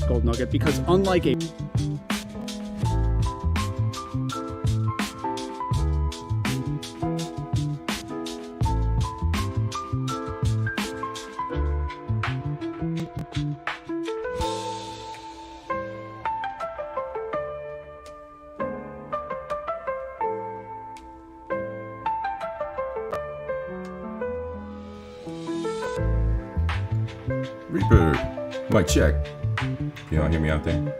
Gold nugget, because unlike a Reaper, mic check. You don't hear me out there?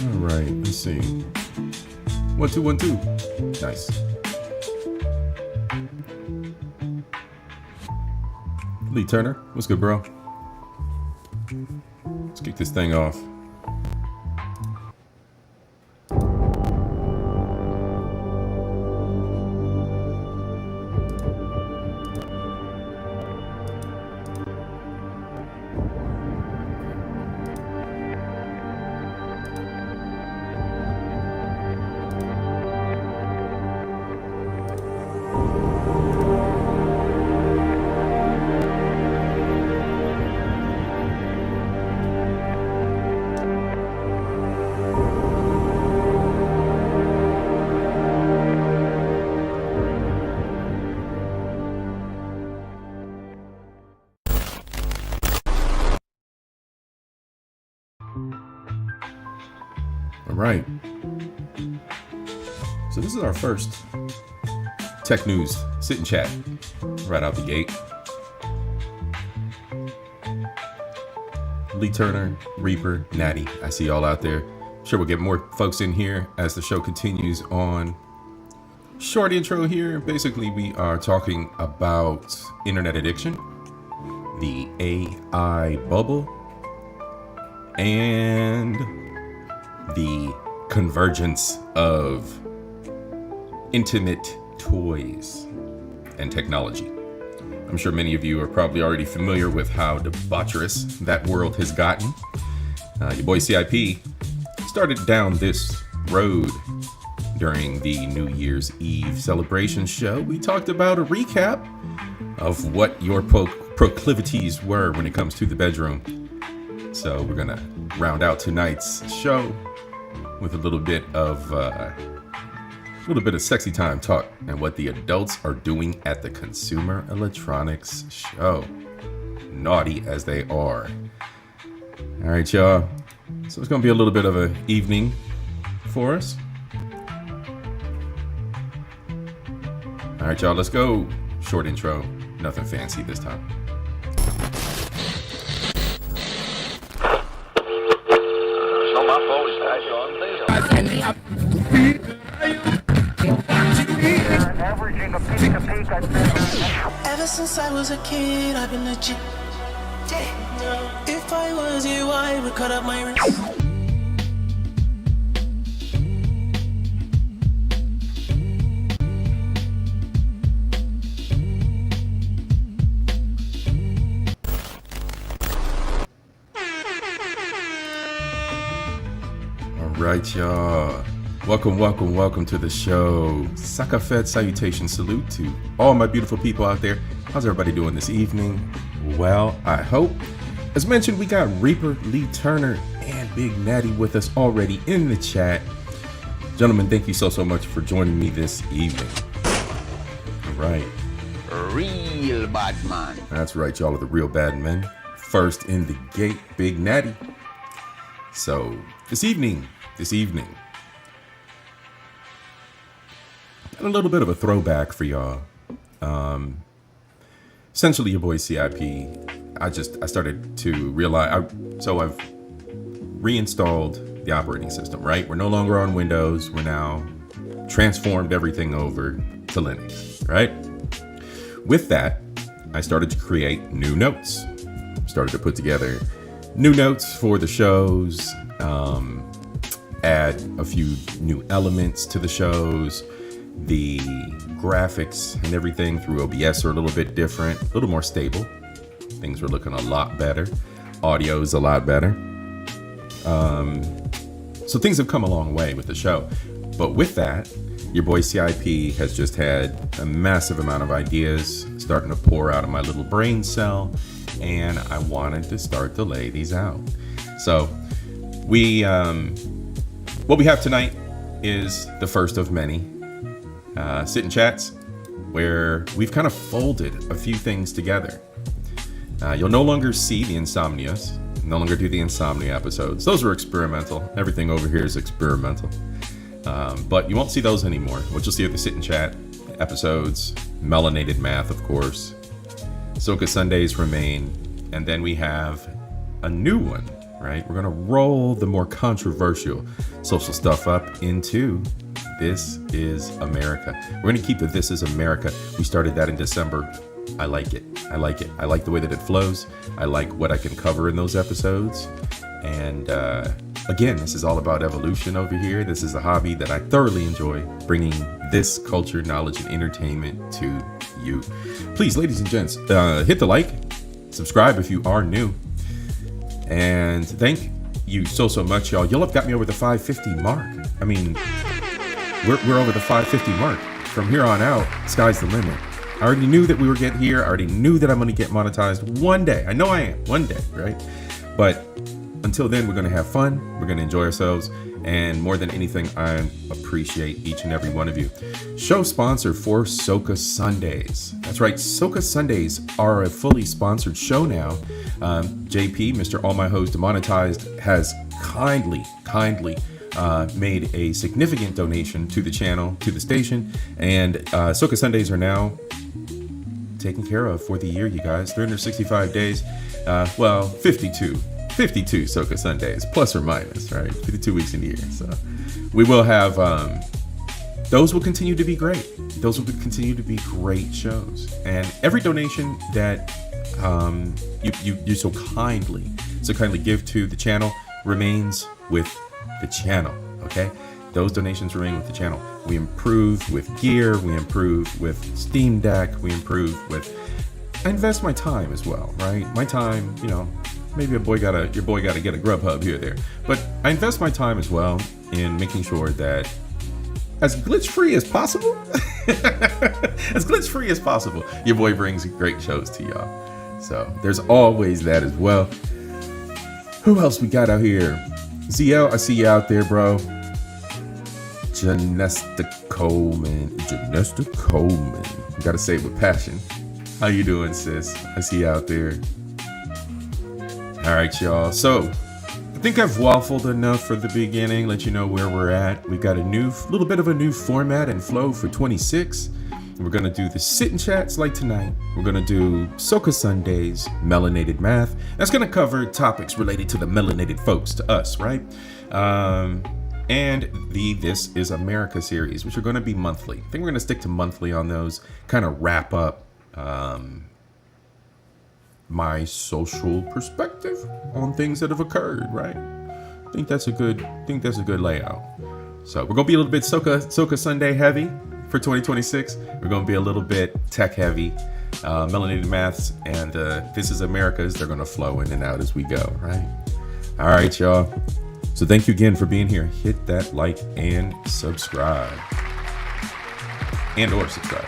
All right, let's see. 1 2 1 2. Nice. Lee Turner, what's good, bro? Let's kick this thing off. All right. So this is our first tech news sit and chat right out the gate. Lee Turner, Reaper, Natty, I see y'all out there. Sure, we'll get more folks in here as the show continues on. Short intro here. Basically, we are talking about internet addiction, the AI bubble, and the convergence of intimate toys and technology. I'm sure many of you are probably already familiar with how debaucherous that world has gotten. Your boy C.I.P. started down this road during the New Year's Eve celebration show. We talked about a recap of what your proclivities were when it comes to the bedroom. So we're gonna round out tonight's show with a little bit of sexy time talk and what the adults are doing at the Consumer Electronics Show. Naughty as they are. All right, y'all. So it's gonna be a little bit of an evening for us. All right, y'all, let's go. Short intro, nothing fancy this time. Ever since I was a kid, I've been legit. If I was you, I would cut up my wrist. All right, y'all. Welcome to the show. Sakafed salutation salute to all my beautiful people out there. How's everybody doing this evening? Well, I hope. As mentioned, we got Reaper, Lee Turner, and Big Natty with us already in the chat. Gentlemen, thank you so much for joining me this evening. All right. Real bad man. That's right, y'all are the real bad men. First in the gate, Big Natty. So, this evening, got a little bit of a throwback for y'all. Essentially, your boy C.I.P. I started to realize, I've reinstalled the operating system, right? We're no longer on Windows. We're now transformed everything over to Linux, right? With that, I started to create new notes. Started to put together New notes for the shows, add a few new elements to the shows. The graphics and everything through OBS are a little bit different, a little more stable. Things are looking a lot better. Audio is a lot better. So things have come a long way with the show. But with that, your boy C.I.P. has just had a massive amount of ideas starting to pour out of my little brain cell, and I wanted to start to lay these out. So what we have tonight is the first of many sit and chats where we've kind of folded a few things together. You'll no longer see the insomnias, no longer do the insomnia episodes. Those were experimental. Everything over here is experimental. But you won't see those anymore. What you'll see are the sit and chat episodes, melanated math, of course. Soca Sundays remain. And then we have a new one, right? We're going to roll the more controversial social stuff up into This is America. We're going to keep the This is America. We started that in December. I like it. I like it. I like the way that it flows. I like what I can cover in those episodes. And again, this is all about evolution over here. This is a hobby that I thoroughly enjoy, bringing this culture, knowledge, and entertainment to you. Please, ladies and gents, hit the like, subscribe if you are new. And thank you so much, y'all. Y'all have got me over the 550 mark. I mean, we're over the 550 mark. From here on out, sky's the limit. I already knew that we were getting here. I already knew that I'm going to get monetized one day. I know I am, one day, right? But until then, we're going to have fun. We're going to enjoy ourselves. And more than anything, I appreciate each and every one of you. Show sponsor for Soca Sundays. That's right. Soca Sundays are a fully sponsored show now. JP, Mr. All My Hoes Demonetized, has kindly made a significant donation to the channel, to the station. And Soca Sundays are now taken care of for the year, you guys. 365 days. 52 Soca Sundays, plus or minus, right? 52 weeks in the year. So we will have, those will continue to be great. Those will continue to be great shows. And every donation that you so kindly give to the channel remains with the channel, okay? Those donations remain with the channel. We improve with gear, we improve with Steam Deck, we improve with, I invest my time as well, right? My time, you know, maybe your boy gotta get a Grubhub here or there. But I invest my time as well in making sure that as glitch-free as possible, your boy brings great shows to y'all. So there's always that as well. Who else we got out here? ZL, I see you out there, bro. Janesta Coleman. You gotta say it with passion. How you doing, sis? I see you out there. All right, y'all. So I think I've waffled enough for the beginning. Let you know where we're at. We got a little bit of a new format and flow for 26. We're gonna do the sit and chats like tonight. We're gonna do Soca Sundays, melanated math. That's gonna cover topics related to the melanated folks, to us, right? And the This is America series, which are gonna be monthly. I think we're gonna stick to monthly on those. Kind of wrap up my social perspective on things that have occurred, right? I think that's a good layout. So we're gonna be a little bit Soca Sunday heavy for 2026. We're gonna be a little bit tech heavy, melanated maths, and This is America's. They're gonna flow in and out as we go, right? All right, y'all. So thank you again for being here. Hit that like and subscribe, or subscribe.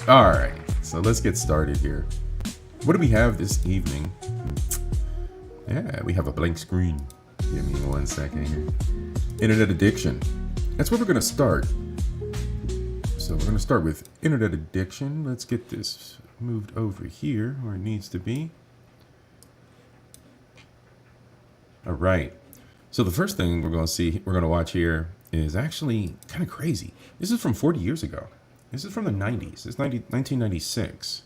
All right, so let's get started here. What do we have this evening? Yeah, we have a blank screen. Give me 1 second here. Internet addiction. That's where we're gonna start. So we're gonna start with internet addiction. Let's get this moved over here where it needs to be. All right. So the first thing we're gonna watch here is actually kind of crazy. This is from 40 years ago. This is from the 90s. It's 1996.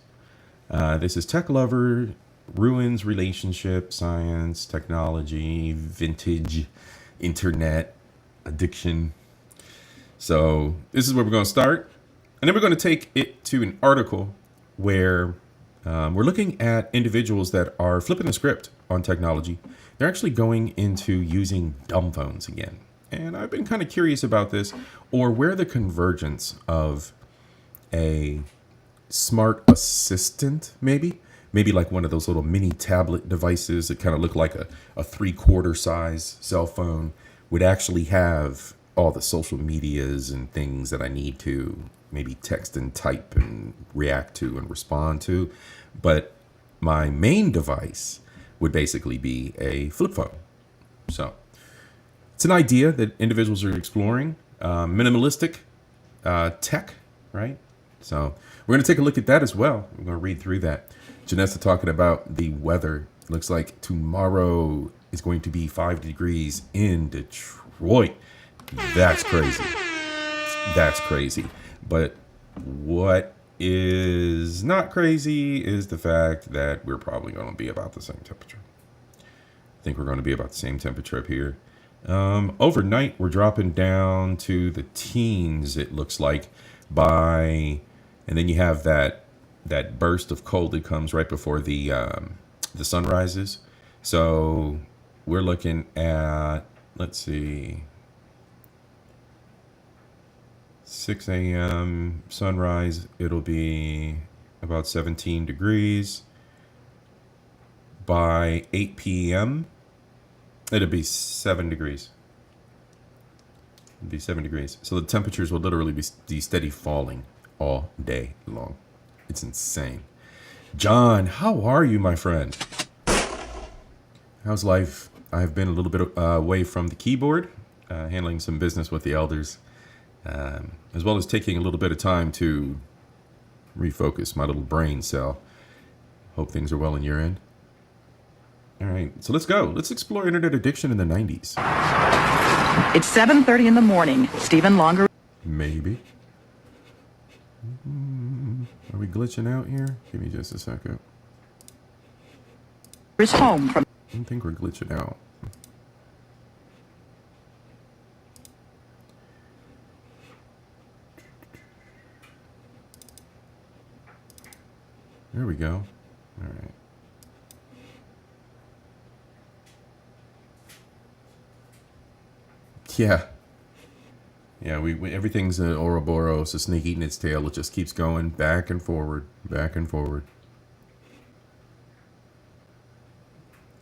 This is Tech Lover, Ruins Relationship, Science, Technology, Vintage, Internet, Addiction. So this is where we're going to start. And then we're going to take it to an article where We're looking at individuals that are flipping the script on technology. They're actually going into using dumb phones again. And I've been kind of curious about this, or where the convergence of a smart assistant, maybe like one of those little mini tablet devices that kind of look like a 3/4 size cell phone, would actually have all the social medias and things that I need to maybe text and type and react to and respond to. But my main device would basically be a flip phone. So it's an idea that individuals are exploring, minimalistic tech, right? So we're going to take a look at that as well. We're going to read through that. Janessa talking about the weather. Looks like tomorrow is going to be 5 degrees in Detroit. That's crazy. That's crazy. But what is not crazy is the fact that we're probably going to be about the same temperature. I think we're going to be about the same temperature up here. Overnight, we're dropping down to the teens, it looks like, and then you have that burst of cold that comes right before the sun rises. So we're looking at, let's see, 6 a.m. sunrise, it'll be about 17 degrees. By 8 p.m., it'll be 7 degrees. It'll be 7 degrees. So the temperatures will literally be steady falling all day long. It's insane. John, how are you, my friend? How's life? I've been a little bit away from the keyboard, handling some business with the elders, as well as taking a little bit of time to refocus my little brain cell. Hope things are well in your end. All right, so let's go. Let's explore internet addiction in the 90s. It's 7:30 in the morning. Stephen Longer. Maybe. Are we glitching out here? Give me just a second. Is home from. I don't think we're glitching out. There we go. All right. Yeah. Yeah, we everything's an Ouroboros, a snake eating its tail. It just keeps going back and forward, back and forward.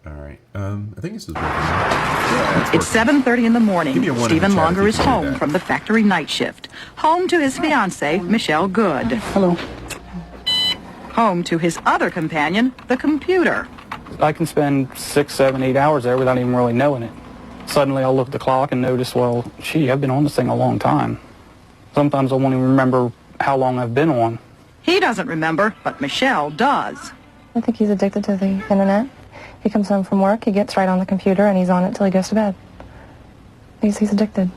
All right. I think this is working. Yeah, it's 7:30 in the morning. Stephen Longer is home that. from the factory night shift. Home to his fiancée, Michelle Good. Hello. Home to his other companion, the computer. I can spend 6, 7, 8 hours there without even really knowing it. Suddenly I'll look at the clock and notice, well, gee, I've been on this thing a long time. Sometimes I won't even remember how long I've been on. He doesn't remember, but Michelle does. I think he's addicted to the internet. He comes home from work, he gets right on the computer, and he's on it till he goes to bed. He's addicted.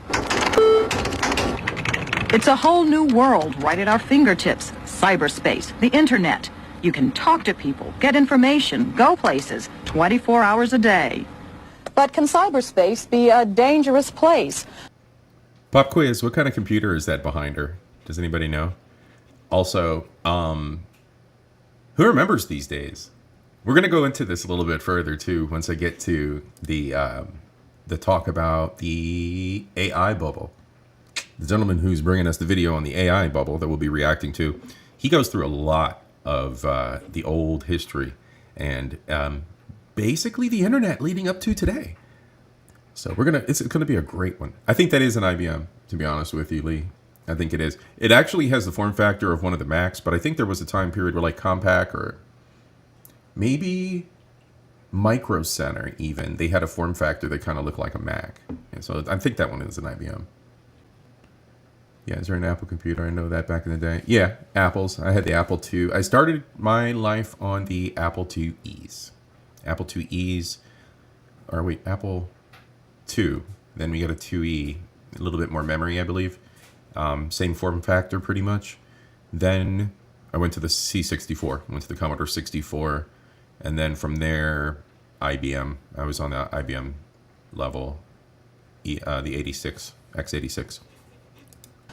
It's a whole new world right at our fingertips. Cyberspace, the internet. You can talk to people, get information, go places, 24 hours a day. But can cyberspace be a dangerous place? Pop quiz, what kind of computer is that behind her? Does anybody know? Also, who remembers these days? We're going to go into this a little bit further, too, once I get to the talk about the AI bubble. The gentleman who's bringing us the video on the AI bubble that we'll be reacting to, he goes through a lot of the old history and basically the internet leading up to today. So it's gonna be a great one. I think that is an IBM, to be honest with you, Lee. I think it is. It actually has the form factor of one of the Macs, but I think there was a time period where like Compaq or maybe Micro Center even, they had a form factor that kind of looked like a Mac. And so I think that one is an IBM. Yeah, is there an Apple computer? I know that back in the day. Yeah, Apples. I had the Apple II. I started my life on the Apple IIes. Apple IIes, or wait, Apple II. Then we got a 2E, a little bit more memory, I believe. Same form factor, pretty much. Then I went to the C64, went to the Commodore 64, and then from there, IBM. I was on the IBM level, the 86, x86.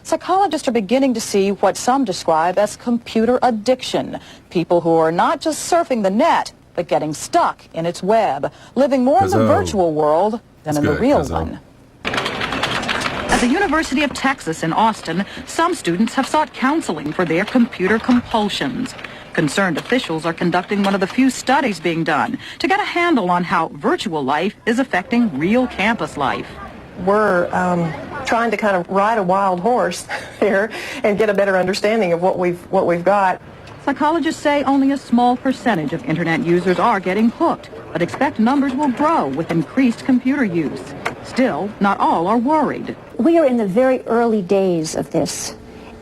Psychologists are beginning to see what some describe as computer addiction. People who are not just surfing the net, but getting stuck in its web, living more in the virtual world than in the real one. At the University of Texas in Austin, some students have sought counseling for their computer compulsions. Concerned officials are conducting one of the few studies being done to get a handle on how virtual life is affecting real campus life. We're trying to kind of ride a wild horse here and get a better understanding of what we've got. Psychologists say only a small percentage of internet users are getting hooked, but expect numbers will grow with increased computer use. Still, not all are worried. We are in the very early days of this,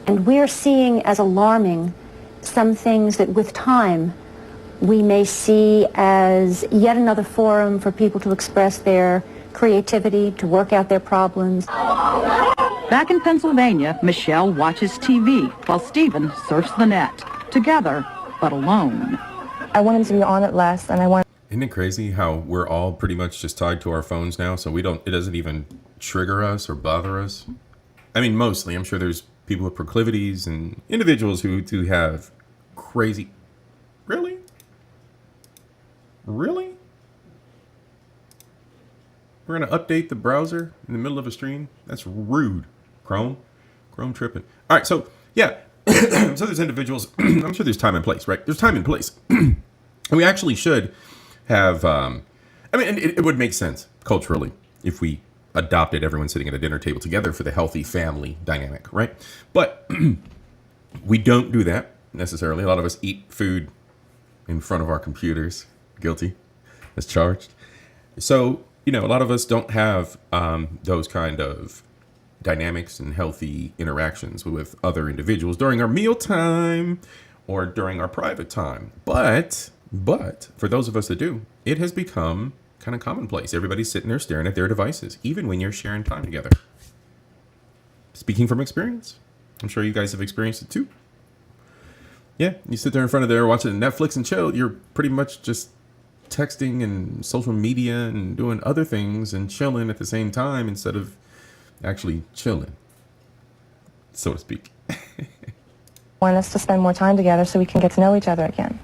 and we're seeing as alarming some things that with time we may see as yet another forum for people to express their creativity, to work out their problems. Back in Pennsylvania, Michelle watches TV while Stephen surfs the net, together but alone. I want him to be on it less, and I want... Isn't it crazy how we're all pretty much just tied to our phones now, so it doesn't even trigger us or bother us? I mean, mostly. I'm sure there's people with proclivities and individuals who do have crazy... Really? Really? We're going to update the browser in the middle of a stream? That's rude. Chrome tripping. All right, so, yeah. So there's individuals, I'm sure there's time and place, right? There's time and place. And we actually should have, it would make sense culturally if we adopted everyone sitting at a dinner table together for the healthy family dynamic, right? But we don't do that necessarily. A lot of us eat food in front of our computers. Guilty as charged. So, a lot of us don't have those kind of dynamics and healthy interactions with other individuals during our mealtime or during our private time. But for those of us that do, it has become kind of commonplace. Everybody's sitting there staring at their devices, even when you're sharing time together. Speaking from experience, I'm sure you guys have experienced it too. Yeah, you sit there in front of there watching Netflix and chill. You're pretty much just texting and social media and doing other things and chilling at the same time instead of actually chilling, so to speak. I want us to spend more time together so we can get to know each other again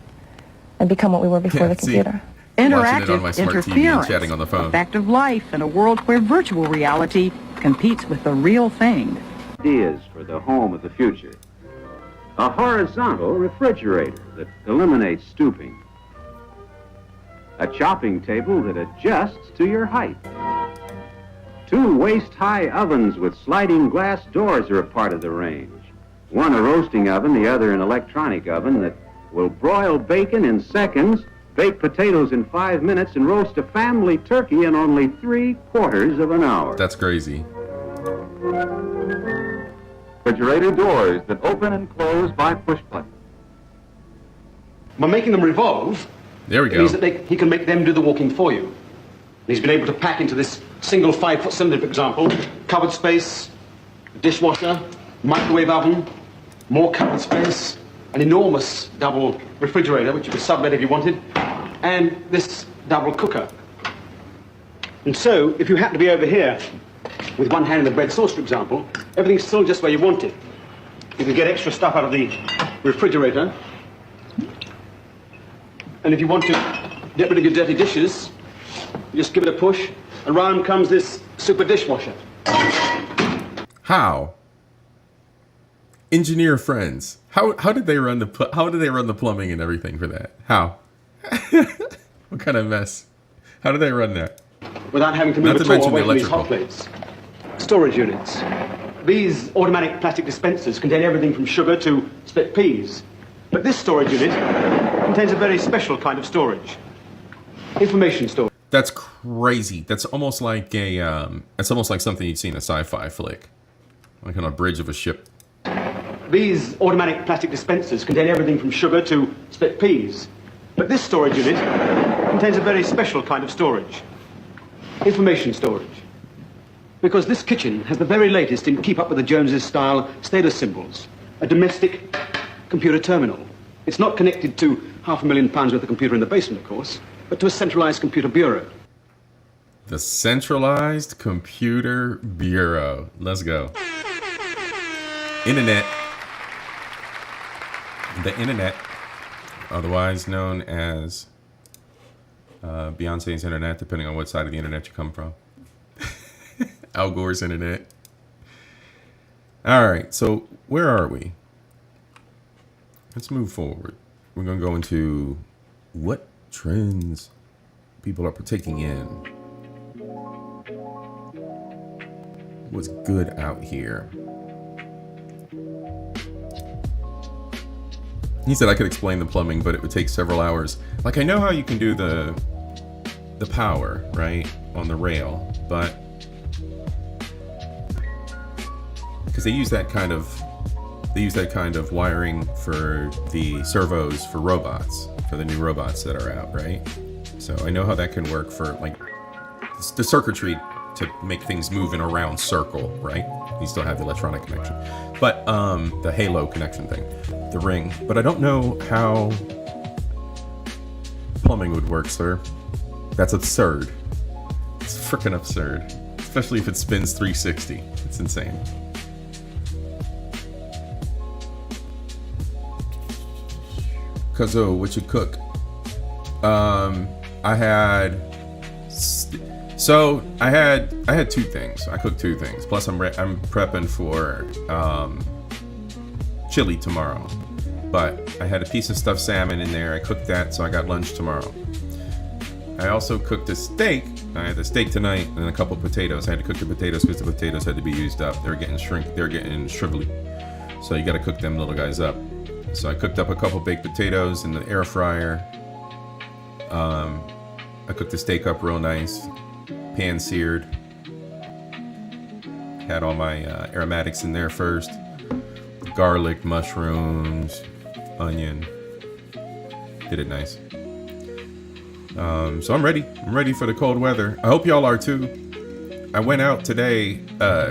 and become what we were before the computer. Interactive interference, chatting on the phone. Effective life in a world where virtual reality competes with the real thing. Ideas for the home of the future. A horizontal refrigerator that eliminates stooping. A chopping table that adjusts to your height. 2 waist-high ovens with sliding glass doors are a part of the range. One a roasting oven, the other an electronic oven that will broil bacon in seconds, bake potatoes in 5 minutes, and roast a family turkey in only 3/4 of an hour. That's crazy. Refrigerator doors that open and close by push button. By making them revolve, there we go. It means that he can make them do the walking for you. And he's been able to pack into this single 5-foot cylinder, for example, cupboard space, dishwasher, microwave oven, more cupboard space, an enormous double refrigerator, which you could sublet if you wanted, and this double cooker. And so, if you happen to be over here with one hand in the bread sauce, for example, everything's still just where you want it. You can get extra stuff out of the refrigerator. And if you want to get rid of your dirty dishes, you just give it a push, and round comes this super dishwasher. How? Engineer friends, how did they run the plumbing and everything for that? How? What kind of mess? How did they run that? Without having to move at all away from these hot plates. Storage units. These automatic plastic dispensers contain everything from sugar to split peas. But this storage unit contains a very special kind of storage. Information storage. That's crazy. That's almost like something you'd see in a sci-fi flick. Like on a bridge of a ship. These automatic plastic dispensers contain everything from sugar to split peas. But this storage unit contains a very special kind of storage. Information storage. Because this kitchen has the very latest in Keep Up with the Joneses style status symbols. A domestic computer terminal. It's not connected to £500,000 worth of computer in the basement, of course, but to a centralized computer bureau. The Centralized Computer Bureau. Let's go. internet. The internet, otherwise known as Beyonce's internet, depending on what side of the internet you come from. Al Gore's internet. All right, so where are we? Let's move forward. We're going to go into what trends people are partaking in. What's good out here? He said I could explain the plumbing, but it would take several hours. Like, I know how you can do the power, right, on the rail, but because they use that kind of wiring for the servos for robots, for the new robots that are out, right? So I know how that can work for like the circuitry to make things move in a round circle, right? You still have the electronic connection, but the halo connection thing, the ring. But I don't know how plumbing would work, sir. That's absurd. It's freaking absurd, especially if it spins 360. It's insane. Cuzzo, what you cook? I had two things. I cooked two things. Plus, I'm prepping for chili tomorrow. But I had a piece of stuffed salmon in there. I cooked that, so I got lunch tomorrow. I also cooked a steak. I had the steak tonight and a couple potatoes. I had to cook the potatoes because the potatoes had to be used up. They were getting shrivelly. So you got to cook them little guys up. So I cooked up a couple baked potatoes in the air fryer. I cooked the steak up real nice, pan seared. Had all my aromatics in there first. Garlic, mushrooms, onion. Did it nice. So I'm ready. I'm ready for the cold weather. I hope y'all are too. I went out today,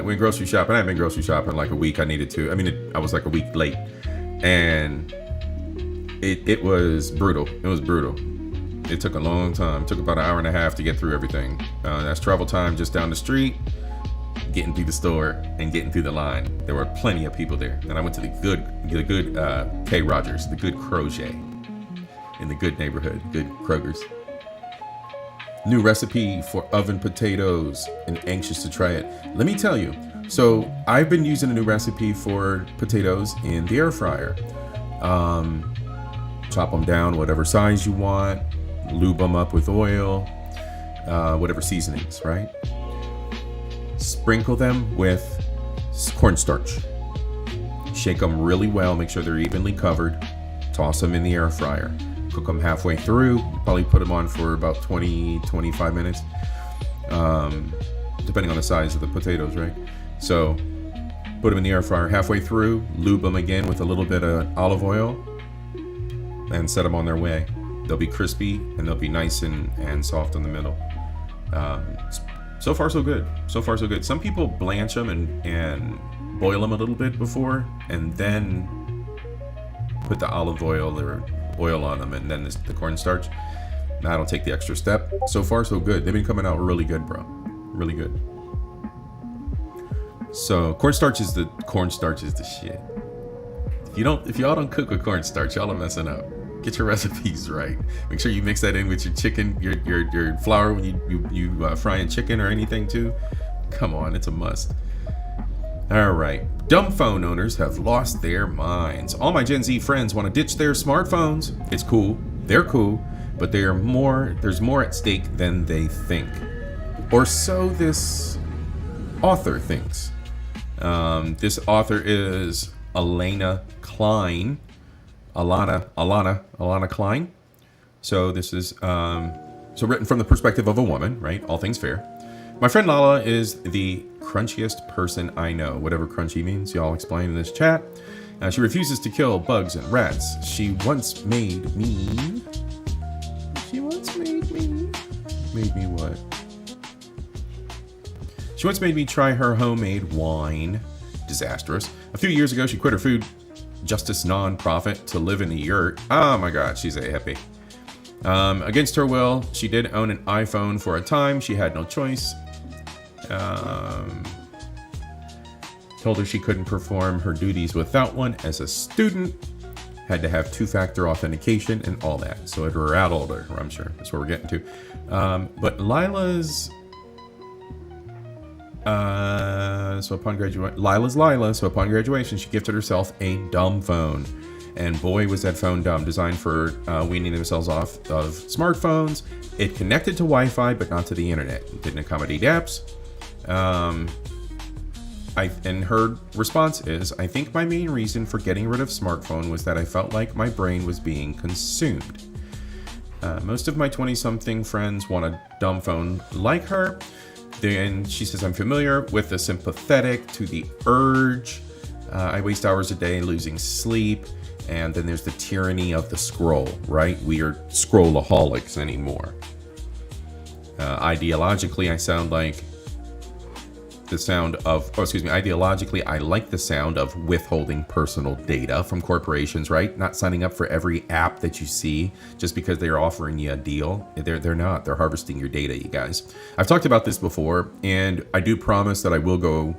went grocery shopping. I haven't been grocery shopping like a week. I needed to. I mean, I was like a week late. And it was brutal. It was brutal. It took a long time. It took about an hour and a half to get through everything. That's travel time just down the street, getting through the store and getting through the line. There were plenty of people there. And I went to the good K. Rogers, the good Crochet in the good neighborhood, good Kroger's. New recipe for oven potatoes and anxious to try it. Let me tell you. So I've been using a new recipe for potatoes in the air fryer. Chop them down whatever size you want, lube them up with oil, whatever seasonings, right? Sprinkle them with cornstarch. Shake them really well, make sure they're evenly covered. Toss them in the air fryer. Cook them halfway through. Probably put them on for about 20-25 minutes, depending on the size of the potatoes, right? So put them in the air fryer halfway through, lube them again with a little bit of olive oil, and set them on their way. They'll be crispy and they'll be nice and soft in the middle. So far so good. So far so good. Some people blanch them and boil them a little bit before and then put the olive oil or oil on them and then the cornstarch. Now I don't take the extra step. So far so good. They've been coming out really good, bro. Really good. So cornstarch is the shit. If y'all don't cook with cornstarch, y'all are messing up. Get your recipes right. Make sure you mix that in with your chicken, your flour when you frying chicken or anything too. Come on, it's a must. All right. Dumb phone owners have lost their minds. All my Gen Z friends want to ditch their smartphones. It's cool. They're cool, but there's more at stake than they think. Or so this author thinks. This author is Alana Klein. Alana Klein. So this is written from the perspective of a woman, right? All things fair. My friend Lala is the crunchiest person I know. Whatever crunchy means, y'all explain in this chat. She refuses to kill bugs and rats. She once made me. Made me what? She once made me try her homemade wine. Disastrous. A few years ago, she quit her food justice non-profit to live in a yurt. Oh my God, she's a hippie. Against her will, she did own an iPhone for a time. She had no choice. Told Told her she couldn't perform her duties without one as a student. Had to have two-factor authentication and all that. So it rattled her, I'm sure. That's what we're getting to. But Lila's... So upon graduation, she gifted herself a dumb phone. And boy, was that phone dumb. Designed for weaning themselves off of smartphones. It connected to Wi-Fi, but not to the internet. It didn't accommodate apps. And her response is, I think my main reason for getting rid of smartphone was that I felt like my brain was being consumed. Most of my 20-something friends want a dumb phone like her. Then she says, I'm familiar with the sympathetic to the urge. I waste hours a day losing sleep. And then there's the tyranny of the scroll, right? We are scrollaholics anymore. Ideologically, I sound like the sound of, ideologically, I like the sound of withholding personal data from corporations, right? Not signing up for every app that you see just because they're offering you a deal. They're not. They're harvesting your data, you guys. I've talked about this before, and I do promise that I will go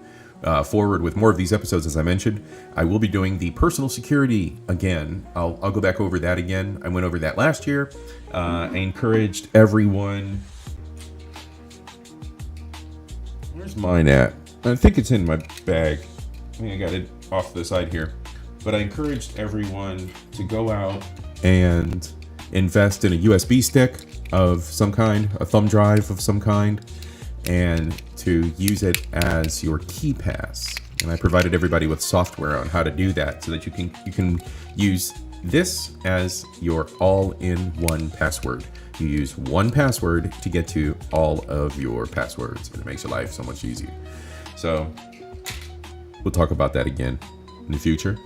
forward with more of these episodes. As I mentioned, I will be doing the personal security again. I'll go back over that again. I went over that last year. I encouraged everyone. Where's mine at? I think it's in my bag. I think I got it off the side here. But I encouraged everyone to go out and invest in a USB stick of some kind, a thumb drive of some kind, and to use it as your key pass. And I provided everybody with software on how to do that so that you can use this as your all-in-one password. You use one password to get to all of your passwords, and it makes your life so much easier. So we'll talk about that again in the future.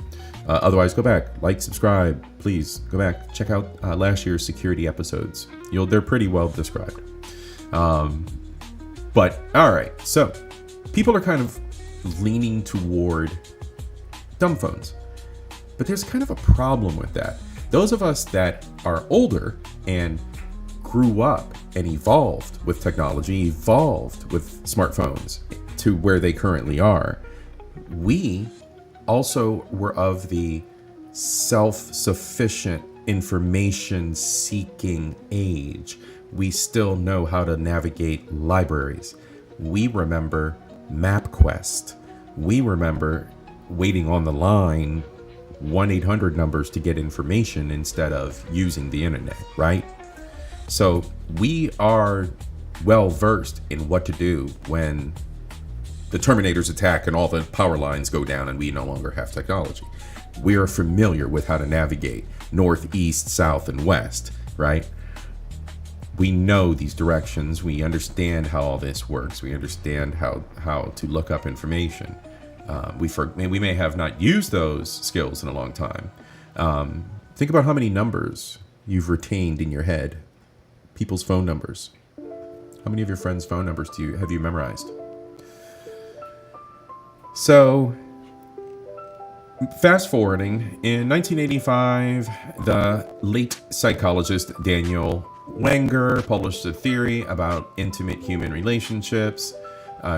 Otherwise, go back, like, subscribe, please go back, check out last year's security episodes. They're pretty well described. But all right, so people are kind of leaning toward dumb phones, but there's kind of a problem with that. Those of us that are older and grew up and evolved with technology, evolved with smartphones to where they currently are, we also were of the self-sufficient, information-seeking age. We still know how to navigate libraries. We remember MapQuest. We remember waiting on the line 1-800 numbers to get information instead of using the internet, right? So we are well versed in what to do when the Terminators attack and all the power lines go down and we no longer have technology. We are familiar with how to navigate north, east, south, and west, right? We know these directions. We understand how all this works. We understand how to look up information. We may have not used those skills in a long time. Think about how many numbers you've retained in your head. People's phone numbers. How many of your friends' phone numbers have you memorized? So, fast forwarding, in 1985, the late psychologist Daniel Wenger published a theory about intimate human relationships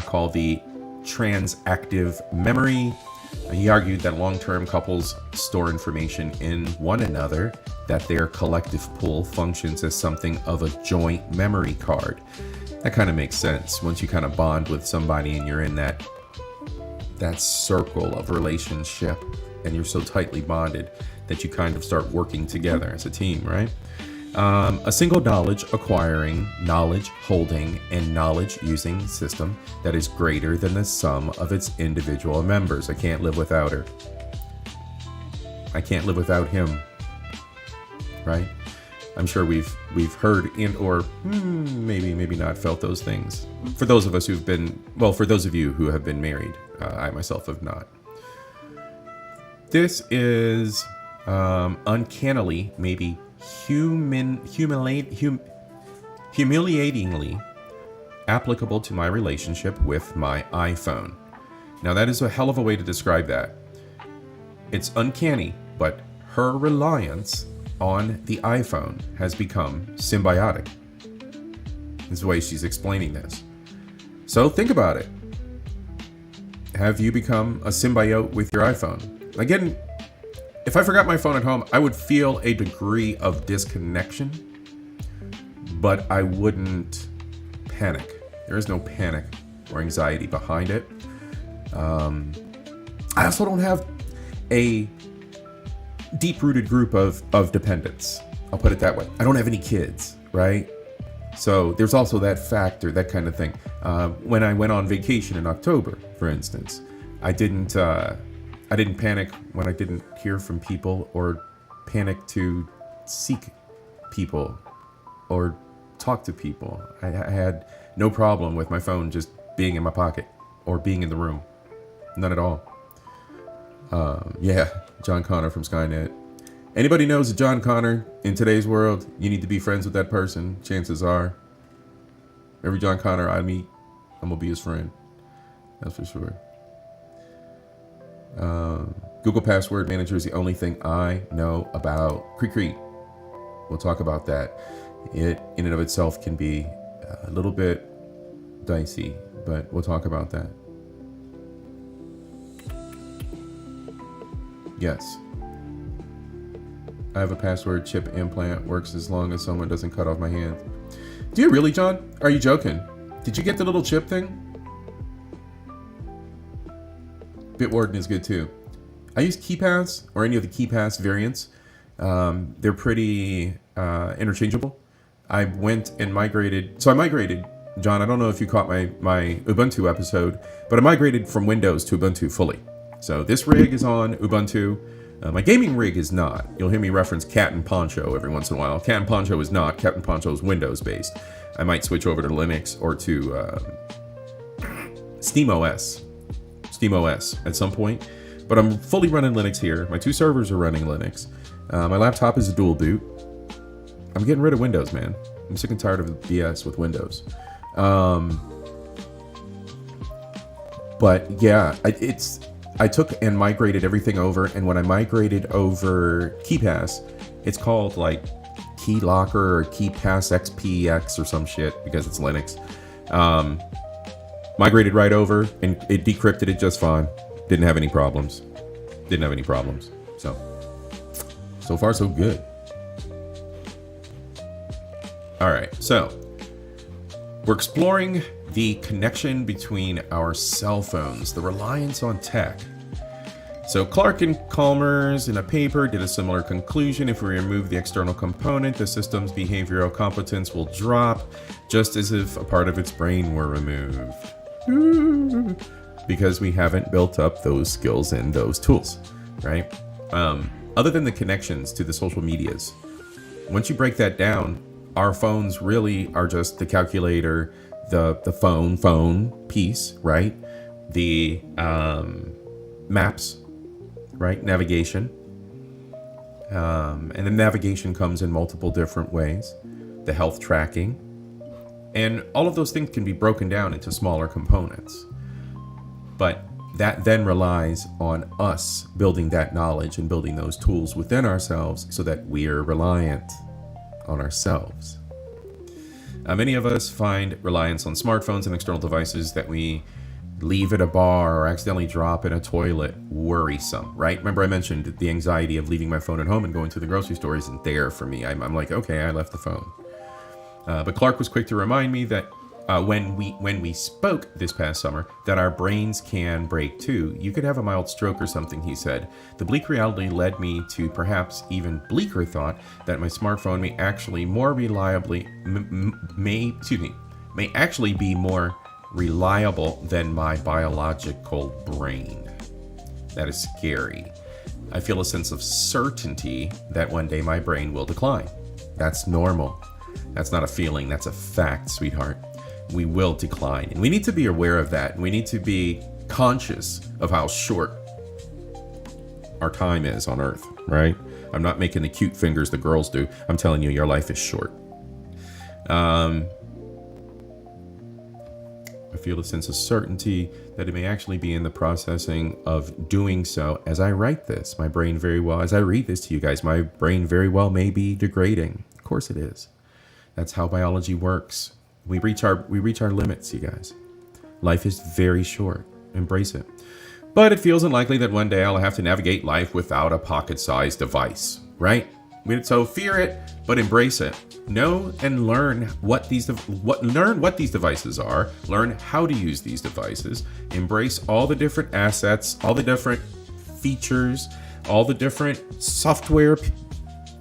called the transactive memory. He argued that long-term couples store information in one another, that their collective pool functions as something of a joint memory card. That kind of makes sense. Once you kind of bond with somebody and you're in that circle of relationship and you're so tightly bonded that you kind of start working together as a team, right? A single knowledge acquiring, knowledge holding, and knowledge using system that is greater than the sum of its individual members. I can't live without her. I can't live without him. Right? I'm sure we've heard or maybe not felt those things. For those of us for those of you who have been married, I myself have not. This is uncannily, maybe humiliatingly applicable to my relationship with my iPhone. Now that is a hell of a way to describe that. It's uncanny, but her reliance on the iPhone has become symbiotic. Is the way she's explaining this. So think about it. have you become a symbiote with your iPhone? Again, if I forgot my phone at home, I would feel a degree of disconnection, but I wouldn't panic. There is no panic or anxiety behind it. I also don't have a deep-rooted group of dependents. I'll put it that way. I don't have any kids, right? So there's also that factor, that kind of thing. When I went on vacation in October, for instance, I didn't panic when I didn't hear from people, or panic to seek people or talk to people. I had no problem with my phone just being in my pocket or being in the room. None at all. Yeah, John Connor from Skynet. Anybody knows a John Connor in today's world, you need to be friends with that person. Chances are, every John Connor I meet, I'm gonna be his friend. That's for sure. Google Password Manager is the only thing I know about. Creek. We'll talk about that. It, in and of itself, can be a little bit dicey, but we'll talk about that. Yes. I have a password chip implant. Works as long as someone doesn't cut off my hand. Do you really, John? Are you joking? Did you get the little chip thing? Bitwarden is good too. I use KeyPass or any of the KeyPass variants. They're pretty interchangeable. I went and migrated. So I migrated, John, I don't know if you caught my Ubuntu episode, but I migrated from Windows to Ubuntu fully. So this rig is on Ubuntu. My gaming rig is not. You'll hear me reference Cat and Poncho every once in a while. Cat and Poncho is not. Cat and Poncho is Windows based. I might switch over to Linux or to SteamOS at some point. But I'm fully running Linux here. My two servers are running Linux. My laptop is a dual boot. I'm getting rid of Windows, man. I'm sick and tired of the BS with Windows. But yeah, I took and migrated everything over, and when I migrated over KeyPass, it's called like Key Locker or KeyPass XPX or some shit because it's Linux. Migrated right over, and it decrypted it just fine. Didn't have any problems. So far so good. All right, so we're exploring the connection between our cell phones, the reliance on tech. So Clark and Chalmers in a paper did a similar conclusion. If we remove the external component, the system's behavioral competence will drop, just as if a part of its brain were removed. Because we haven't built up those skills and those tools, right? Other than the connections to the social medias, once you break that down, our phones really are just the calculator, the phone piece, right? The maps, right? Navigation. And then navigation comes in multiple different ways. The health tracking. And all of those things can be broken down into smaller components. But that then relies on us building that knowledge and building those tools within ourselves so that we're reliant on ourselves. Many of us find reliance on smartphones and external devices that we leave at a bar or accidentally drop in a toilet worrisome, right? Remember I mentioned the anxiety of leaving my phone at home and going to the grocery store isn't there for me. I'm like, okay, I left the phone. But Clark was quick to remind me that when we spoke this past summer, that our brains can break too. You could have a mild stroke or something, he said. The bleak reality led me to perhaps even bleaker thought that my smartphone may actually may actually be more reliable than my biological brain. That is scary. I feel a sense of certainty that one day my brain will decline. That's normal. That's not a feeling, that's a fact, sweetheart. We will decline, and we need to be aware of that. We need to be conscious of how short our time is on Earth, right? I'm not making the cute fingers the girls do. I'm telling you, your life is short. I feel a sense of certainty that it may actually be in the processing of doing so. As I write this, my brain very well, as I read this to you guys, my brain very well may be degrading. Of course it is. That's how biology works. We reach our limits, you guys. Life is very short. Embrace it. But it feels unlikely that one day I'll have to navigate life without a pocket-sized device, right? So fear it, but embrace it. Know and learn what these devices are. Learn how to use these devices. Embrace all the different assets, all the different features, all the different software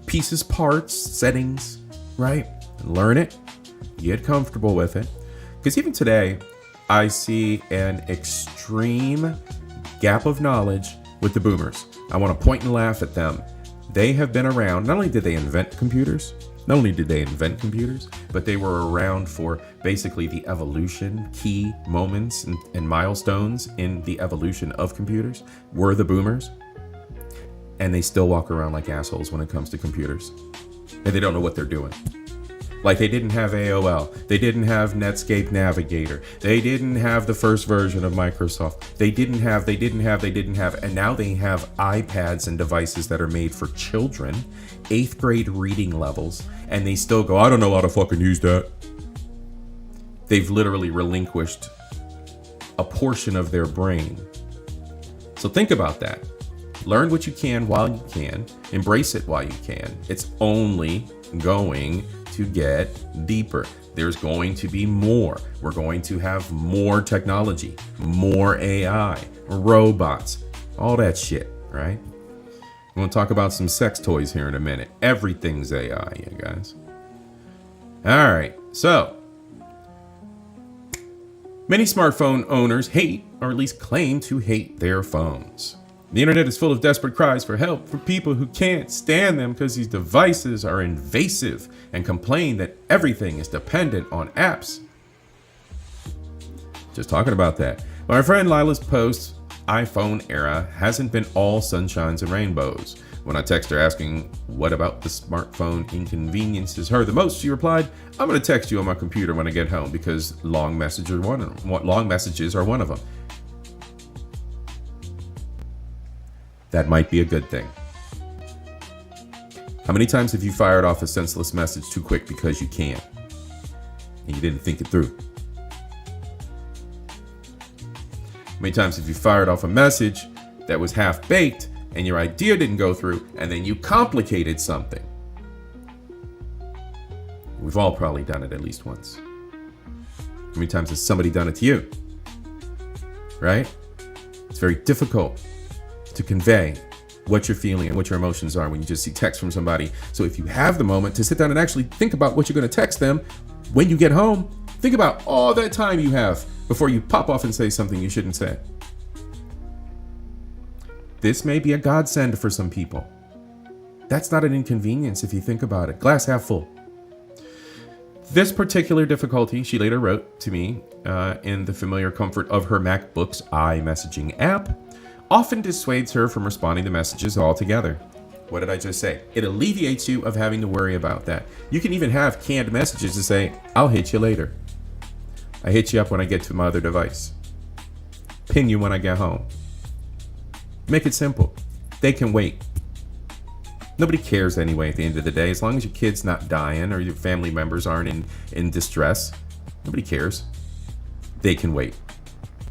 pieces, parts, settings, right? Learn it. Get comfortable with it. Because even today, I see an extreme gap of knowledge with the boomers. I want to point and laugh at them. They have been around. Not only did they invent computers, but they were around for basically the evolution, key moments and milestones in the evolution of computers were the boomers. And they still walk around like assholes when it comes to computers. And they don't know what they're doing. Like they didn't have AOL. They didn't have Netscape Navigator. They didn't have the first version of Microsoft. They didn't have, and now they have iPads and devices that are made for children, 8th grade reading levels, and they still go, I don't know how to fucking use that. They've literally relinquished a portion of their brain. So think about that. Learn what you can while you can. Embrace it while you can. It's only going to get deeper. There's going to be more. We're going to have more technology, more AI, robots, all that shit, right? We're going to talk about some sex toys here in a minute. Everything's AI, you guys. All right, so many smartphone owners hate, or at least claim to hate, their phones. The internet is full of desperate cries for help from people who can't stand them because these devices are invasive and complain that everything is dependent on apps. Just talking about that. My friend Lila's post, iPhone era hasn't been all sunshines and rainbows. When I text her asking what about the smartphone inconveniences her the most, she replied, I'm going to text you on my computer when I get home because long messages are one of them. That might be a good thing. How many times have you fired off a senseless message too quick because you can? And you didn't think it through? How many times have you fired off a message that was half-baked and your idea didn't go through and then you complicated something? We've all probably done it at least once. How many times has somebody done it to you? Right? It's very difficult to convey what you're feeling and what your emotions are when you just see text from somebody. So if you have the moment to sit down and actually think about what you're going to text them when you get home, think about all that time you have before you pop off and say something you shouldn't say. This may be a godsend for some people. That's not an inconvenience if you think about it. Glass half full. This particular difficulty, she later wrote to me in the familiar comfort of her MacBook's iMessaging app, often dissuades her from responding to messages altogether. What did I just say? It alleviates you of having to worry about that. You can even have canned messages to say, I'll hit you later. I hit you up when I get to my other device. Pin you when I get home. Make it simple. They can wait. Nobody cares anyway at the end of the day. As long as your kid's not dying or your family members aren't in distress, nobody cares. They can wait.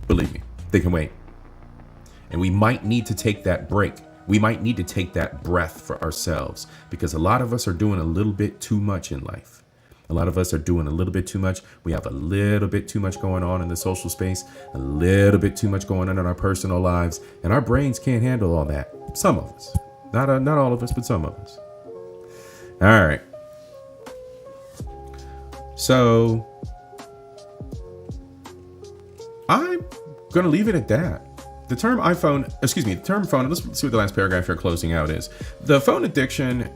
Believe me, they can wait. And we might need to take that break. We might need to take that breath for ourselves because a lot of us are doing a little bit too much in life. A lot of us are doing a little bit too much. We have a little bit too much going on in the social space, a little bit too much going on in our personal lives, and our brains can't handle all that. Some of us. Not all of us, but some of us. All right. So I'm going to leave it at that. The term phone, let's see what the last paragraph here closing out is. The phone addiction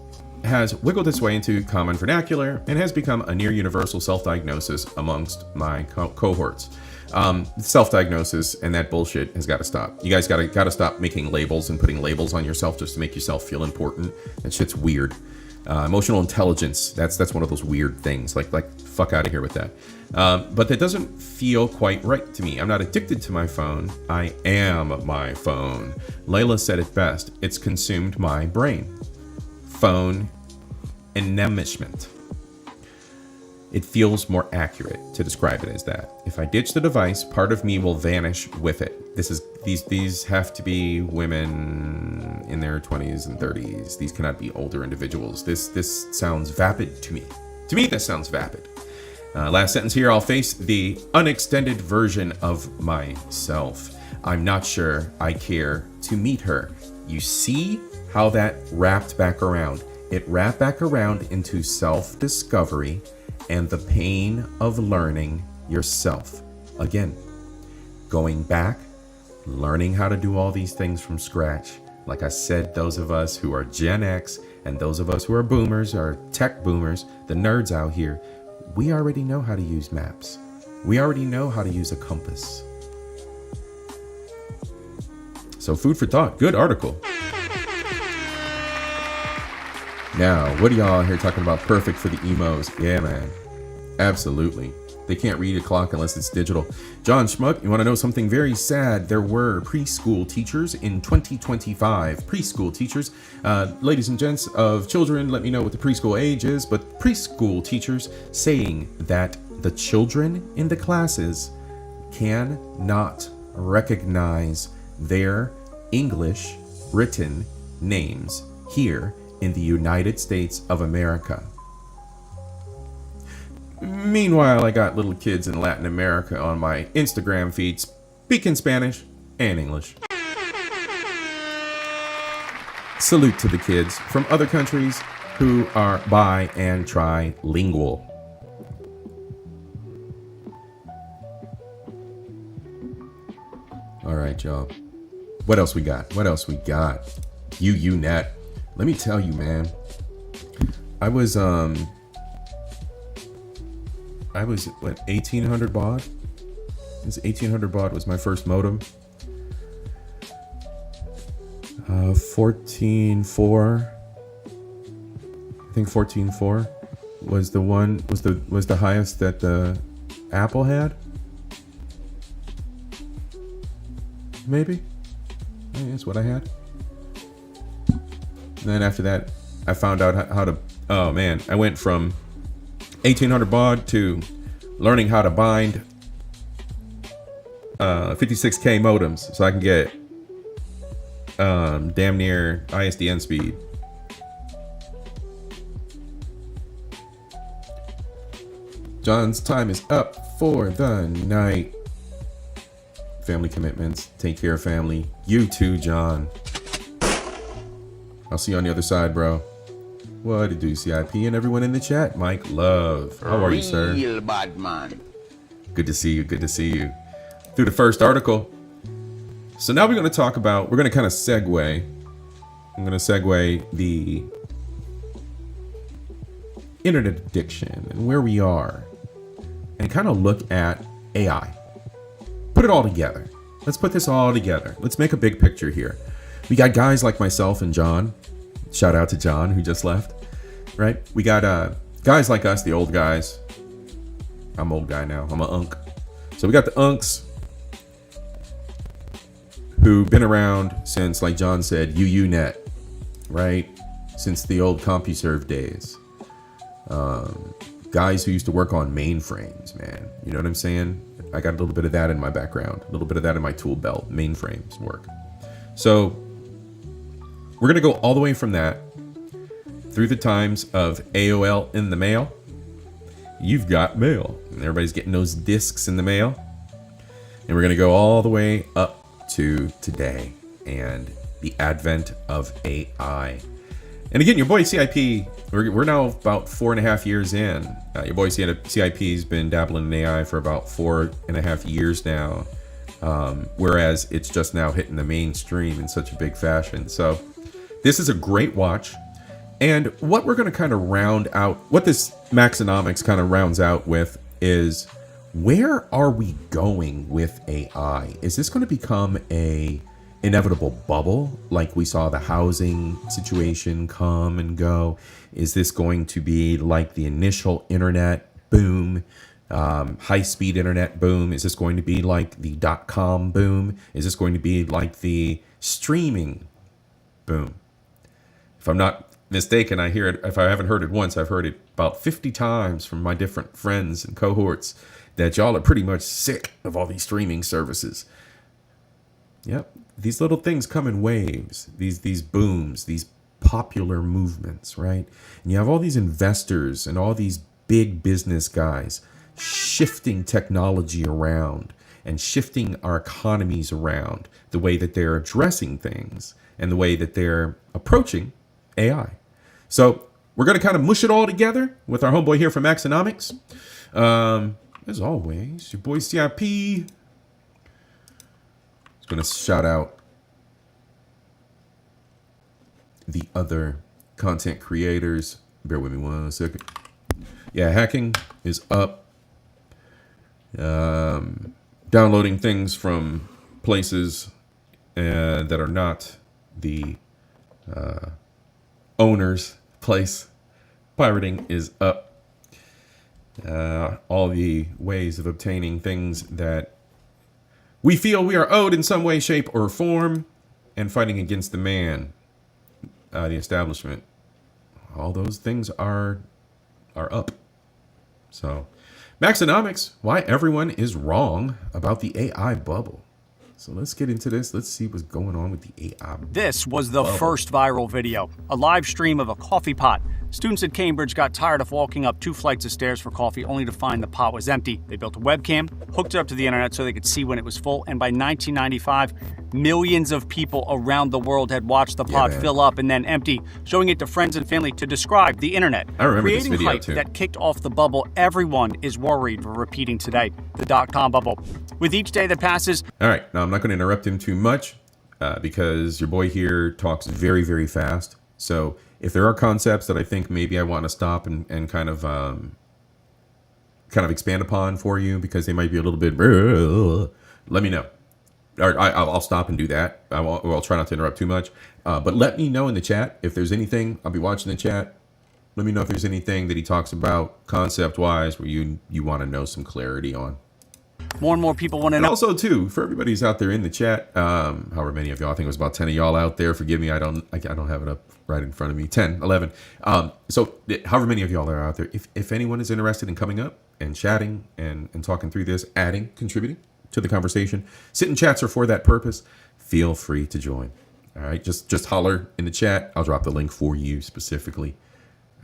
has wiggled its way into common vernacular and has become a near universal self-diagnosis amongst my cohorts. Self-diagnosis and that bullshit has got to stop. You guys got to stop making labels and putting labels on yourself just to make yourself feel important. That shit's weird. Emotional intelligence, that's one of those weird things. Like fuck out of here with that. But that doesn't feel quite right to me. I'm not addicted to my phone. I am my phone. Layla said it best. It's consumed my brain. Phone enmeshment. It feels more accurate to describe it as that. If I ditch the device, part of me will vanish with it. These have to be women in their 20s and 30s. These cannot be older individuals. This sounds vapid to me. To me, this sounds vapid. Last sentence here, I'll face the unextended version of myself. I'm not sure I care to meet her. You see how that wrapped back around. It wrapped back around into self-discovery and the pain of learning yourself. Again, going back, learning how to do all these things from scratch. Like I said, those of us who are Gen X and those of us who are boomers, or tech boomers, the nerds out here, we already know how to use maps. We already know how to use a compass. So food for thought. Good article. Now, what are y'all here talking about? Perfect for the emos. Yeah, man. Absolutely. They can't read a clock unless it's digital. John Schmuck, you want to know something very sad? There were preschool teachers in 2025. Preschool teachers. Ladies and gents of children, let me know what the preschool age is. But preschool teachers saying that the children in the classes cannot recognize their English written names here in the United States of America. Meanwhile, I got little kids in Latin America on my Instagram feed speaking Spanish and English. Salute to the kids from other countries who are bi and trilingual. All right, y'all. What else we got? UUNet. Let me tell you, man. I was what, 1800 baud? This 1800 baud was my first modem. 14.4. I think 14.4 was the highest that the Apple had. Maybe. That's what I had. And then after that, I found out how to, oh man, I went from 1800 baud to learning how to bind 56K modems so I can get damn near ISDN speed. John's time is up for the night. Family commitments. Take care of family. You too, John. I'll see you on the other side, bro. What to do, C.I.P. and everyone in the chat. Mike Love. How are you, sir? Real bad man. Good to see you. Good to see you. Through the first article. So now we're going to talk about, we're going to kind of segue. I'm going to segue the internet addiction and where we are and kind of look at AI. Put it all together. Let's put this all together. Let's make a big picture here. We got guys like myself and John. Shout out to John who just left. Right? We got guys like us, the old guys. I'm an old guy now. I'm an unk. So we got the unks who've been around since, like John said, UUNet, right? Since the old CompuServe days. Guys who used to work on mainframes, man. You know what I'm saying? I got a little bit of that in my background. A little bit of that in my tool belt. Mainframes work. So we're going to go all the way from that through the times of AOL in the mail. You've got mail. And everybody's getting those discs in the mail. And we're going to go all the way up to today and the advent of AI. And again, your boy C.I.P., we're now about 4.5 years in. Your boy C.I.P.'s been dabbling in AI for about 4.5 years now. Whereas it's just now hitting the mainstream in such a big fashion. So this is a great watch. And what we're going to kind of round out, what this Maxonomics kind of rounds out with is, where are we going with AI? Is this going to become a inevitable bubble like we saw the housing situation come and go? Is this going to be like the initial internet boom, high-speed internet boom? Is this going to be like the .com boom? Is this going to be like the streaming boom? If I'm not mistaken, I hear it. If I haven't heard it once, I've heard it about 50 times from my different friends and cohorts that y'all are pretty much sick of all these streaming services. Yep. These little things come in waves, these booms, these popular movements, right? And you have all these investors and all these big business guys shifting technology around and shifting our economies around, the way that they're addressing things and the way that they're approaching AI. So we're going to kind of mush it all together with our homeboy here from Axonomics. As always, your boy C.I.P. is going to shout out the other content creators. Bear with me 1 second. Yeah, hacking is up. Downloading things from places that are not the owner's place. Pirating is up. All the ways of obtaining things that we feel we are owed in some way, shape, or form, and fighting against the man, the establishment. All those things are up. So, Maxonomics, why everyone is wrong about the AI bubble. So let's get into this. Let's see what's going on with the AI bubble. This was the first viral video, a live stream of a coffee pot. Students at Cambridge got tired of walking up 2 flights of stairs for coffee only to find the pot was empty. They built a webcam, hooked it up to the internet so they could see when it was full, and by 1995, millions of people around the world had watched the pot fill up and then empty, showing it to friends and family to describe the internet. I remember Creating this video hype too. that kicked off the bubble everyone is worried we're repeating today, the dot-com bubble. With each day that passes... All right, now I'm not going to interrupt him too much because your boy here talks very, very fast. So if there are concepts that I think maybe I want to stop and kind of expand upon for you because they might be a little bit, let me know. Or I'll stop and do that. I'll try not to interrupt too much. But let me know in the chat if there's anything. I'll be watching the chat. Let me know if there's anything that he talks about concept-wise where you want to know some clarity on. More and more people want to know. Also, too, for everybody who's out there in the chat, however many of y'all, I think it was about 10 of y'all out there. Forgive me, I don't have it up right in front of me. 10, 11. So however many of y'all are out there, if anyone is interested in coming up and chatting and talking through this, adding, contributing to the conversation, sit in chats are for that purpose. Feel free to join. All right, just holler in the chat. I'll drop the link for you specifically.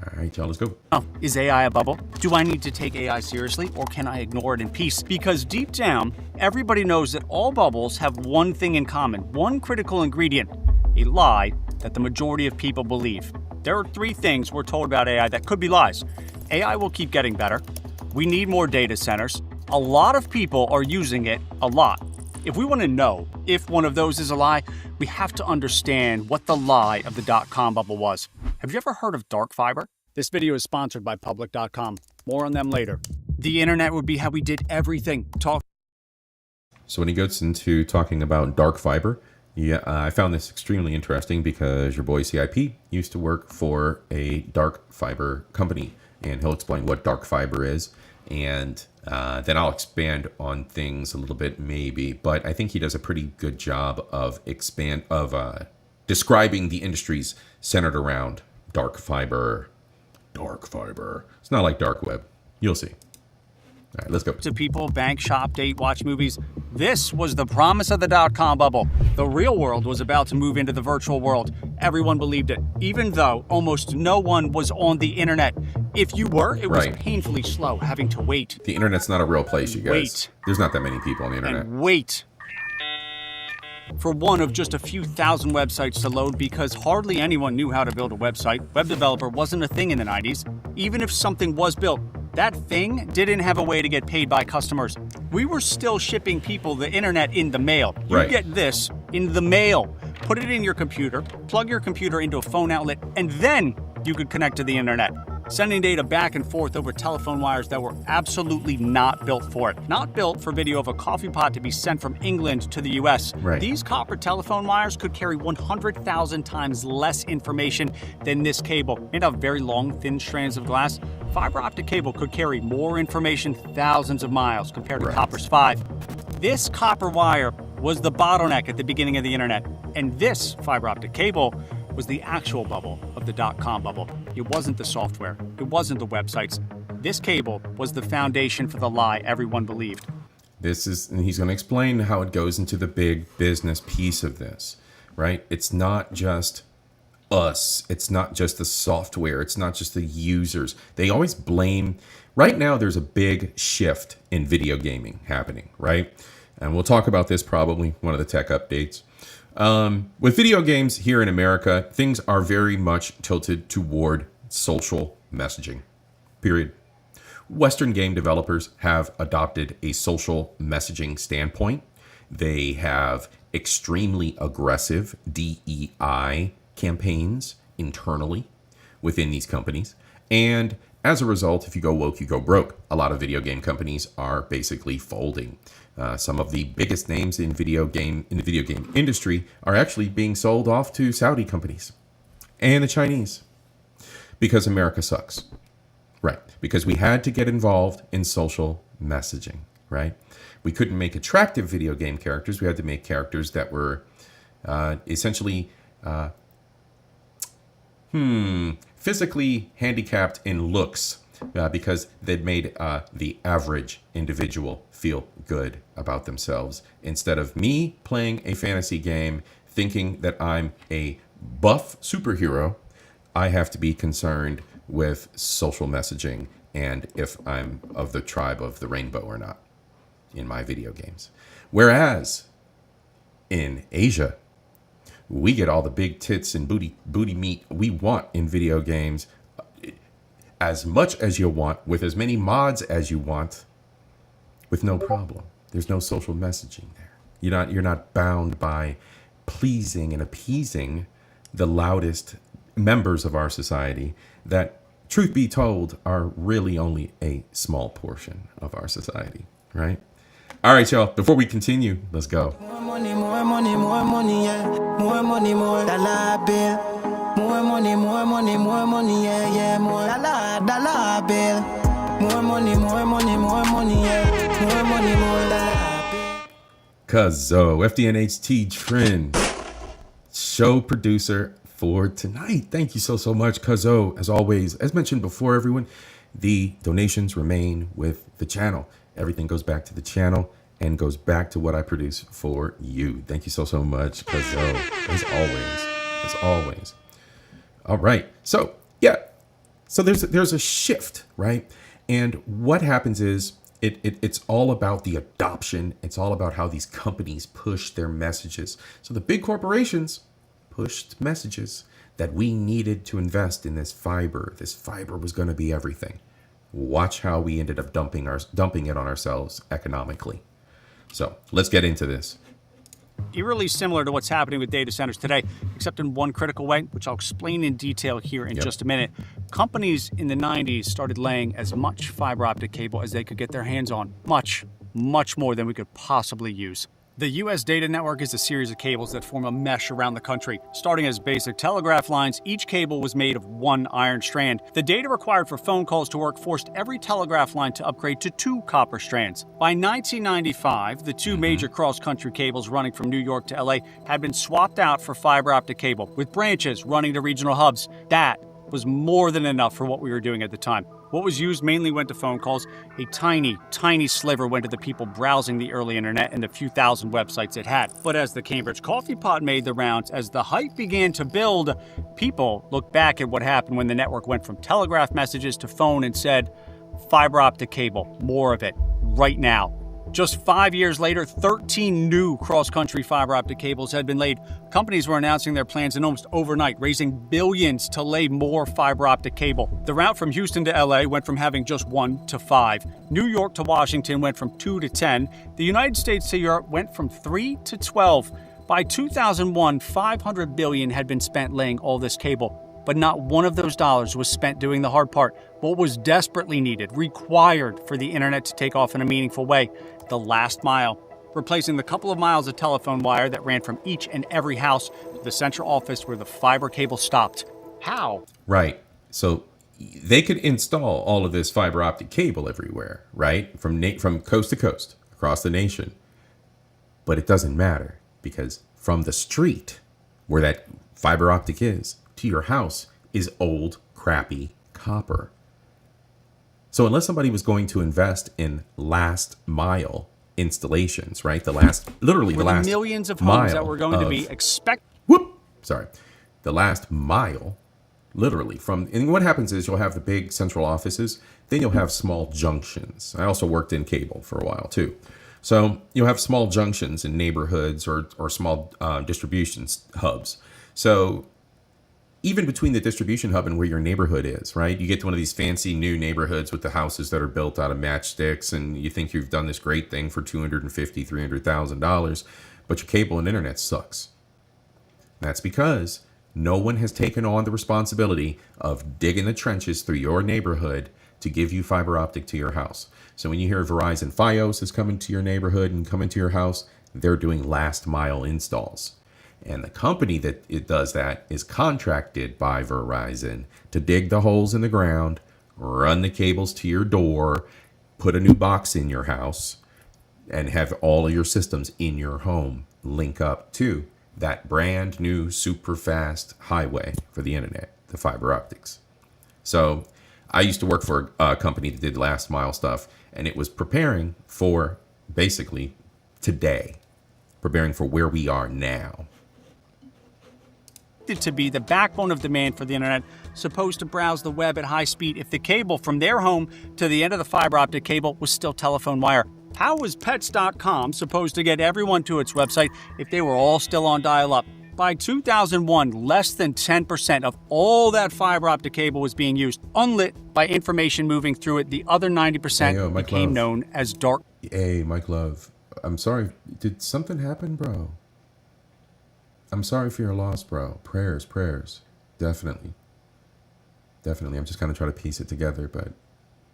All right, y'all, let's go. Is AI a bubble? Do I need to take AI seriously, or can I ignore it in peace? Because deep down, everybody knows that all bubbles have one thing in common, one critical ingredient, a lie that the majority of people believe. There are 3 things we're told about AI that could be lies. AI will keep getting better. We need more data centers. A lot of people are using it a lot. If we want to know if one of those is a lie, we have to understand what the lie of the dot-com bubble was. Have you ever heard of dark fiber? This video is sponsored by Public.com. More on them later. The internet would be how we did everything. So when he goes into talking about dark fiber, I found this extremely interesting because your boy CIP used to work for a dark fiber company, and he'll explain what dark fiber is. And then I'll expand on things a little bit, maybe. But I think he does a pretty good job of describing the industries centered around dark fiber. Dark fiber. It's not like dark web. You'll see. All right, let's go. To people, bank, shop, date, watch movies. This was the promise of the dot-com bubble. The real world was about to move into the virtual world. Everyone believed it, even though almost no one was on the internet. If you were, it was painfully slow, having to wait. The internet's not a real place, you guys. Wait. There's not that many people on the internet. And wait for one of just a few thousand websites to load because hardly anyone knew how to build a website. Web developer wasn't a thing in the 90s. Even if something was built, that thing didn't have a way to get paid by customers. We were still shipping people the internet in the mail. You get this in the mail. Put it in your computer, plug your computer into a phone outlet, and then you could connect to the internet. Sending data back and forth over telephone wires that were absolutely not built for it. Not built for video of a coffee pot to be sent from England to the US. These copper telephone wires could carry 100,000 times less information than this cable. Made of very long, thin strands of glass, fiber optic cable could carry more information thousands of miles compared to copper's 5. This copper wire was the bottleneck at the beginning of the internet. And this fiber optic cable was the actual bubble of the dot-com bubble. It wasn't the software. It wasn't the websites. This cable was the foundation for the lie everyone believed. And he's going to explain how it goes into the big business piece of this, right? It's not just us. It's not just the software. It's not just the users. They always blame. Right now, there's a big shift in video gaming happening, right? And we'll talk about this probably one of the tech updates. With video games here in America, things are very much tilted toward social messaging, period. Western game developers have adopted a social messaging standpoint. They have extremely aggressive DEI campaigns internally within these companies. And as a result, if you go woke, you go broke. A lot of video game companies are basically folding. Some of the biggest names in the video game industry are actually being sold off to Saudi companies and the Chinese because America sucks. Right. Because we had to get involved in social messaging, right? We couldn't make attractive video game characters. We had to make characters that were essentially physically handicapped in looks because they'd made the average individual feel good about themselves. Instead of me playing a fantasy game thinking that I'm a buff superhero, I have to be concerned with social messaging and if I'm of the tribe of the rainbow or not in my video games. Whereas in Asia, we get all the big tits and booty meat we want in video games, as much as you want, with as many mods as you want, with no problem. There's no social messaging there. You're not bound by pleasing and appeasing the loudest members of our society that, truth be told, are really only a small portion of our society, right? All right, y'all, before we continue, let's go. More money, yeah. More money, more dollar bill. More money, yeah. More dollar bill. More money, yeah. More money, more dollar bill. Cuzzo, FDNHT Trend, show producer for tonight. Thank you so much, Cuzzo. As always, as mentioned before, everyone, the donations remain with the channel. Everything goes back to the channel and goes back to what I produce for you. Thank you so much, Cuzzo, as always. All right, so yeah, so there's a shift, right? And what happens is it's all about the adoption. It's all about how these companies push their messages. So the big corporations pushed messages that we needed to invest in this fiber. This fiber was going to be everything. Watch how we ended up dumping it on ourselves economically. So let's get into this. Eerily similar to what's happening with data centers today, except in one critical way, which I'll explain in detail here in just a minute. Companies in the 90s started laying as much fiber optic cable as they could get their hands on. Much more than we could possibly use. The U.S. data network is a series of cables that form a mesh around the country. Starting as basic telegraph lines, each cable was made of one iron strand. The data required for phone calls to work forced every telegraph line to upgrade to 2 copper strands. By 1995, the 2 major cross-country cables running from New York to L.A. had been swapped out for fiber optic cable, with branches running to regional hubs. That was more than enough for what we were doing at the time. What was used mainly went to phone calls. A tiny sliver went to the people browsing the early internet and the few thousand websites it had. But as the Cambridge coffee pot made the rounds, as the hype began to build, people looked back at what happened when the network went from telegraph messages to phone and said, fiber optic cable, more of it, right now. Just 5 years later, 13 new cross-country fiber optic cables had been laid. Companies were announcing their plans in almost overnight, raising billions to lay more fiber optic cable. The route from Houston to LA went from having just 1 to 5. New York to Washington went from 2 to 10. The United States to Europe went from 3 to 12. By 2001, $500 billion had been spent laying all this cable. But not one of those dollars was spent doing the hard part, what was desperately needed, required for the internet to take off in a meaningful way, the last mile, replacing the couple of miles of telephone wire that ran from each and every house to the central office where the fiber cable stopped. How? Right. So they could install all of this fiber optic cable everywhere, right? From coast to coast, across the nation. But it doesn't matter because from the street where that fiber optic is to your house is old, crappy copper. So unless somebody was going to invest in last mile installations, right? The last millions of homes that were going to be the last mile, literally and what happens is you'll have the big central offices, then you'll have small junctions. I also worked in cable for a while too. So you'll have small junctions in neighborhoods or small distribution hubs. So even between the distribution hub and where your neighborhood is, right? You get to one of these fancy new neighborhoods with the houses that are built out of matchsticks, and you think you've done this great thing for $250,000, $300,000, but your cable and internet sucks. That's because no one has taken on the responsibility of digging the trenches through your neighborhood to give you fiber optic to your house. So when you hear Verizon Fios is coming to your neighborhood and coming to your house, they're doing last mile installs. And the company that it does that is contracted by Verizon to dig the holes in the ground, run the cables to your door, put a new box in your house, and have all of your systems in your home link up to that brand new super fast highway for the internet, the fiber optics. So I used to work for a company that did last mile stuff, and it was preparing for basically today, preparing for where we are now. To be the backbone of demand for the internet, supposed to browse the web at high speed if the cable from their home to the end of the fiber optic cable was still telephone wire. How was Pets.com supposed to get everyone to its website if they were all still on dial-up? By 2001, less than 10% of all that fiber optic cable was being used, unlit by information moving through it. The other 90% became known as dark. Hey, Mike Love, I'm sorry. Did something happen, bro? I'm sorry for your loss, bro. Prayers. Definitely. I'm just kind of trying to piece it together, but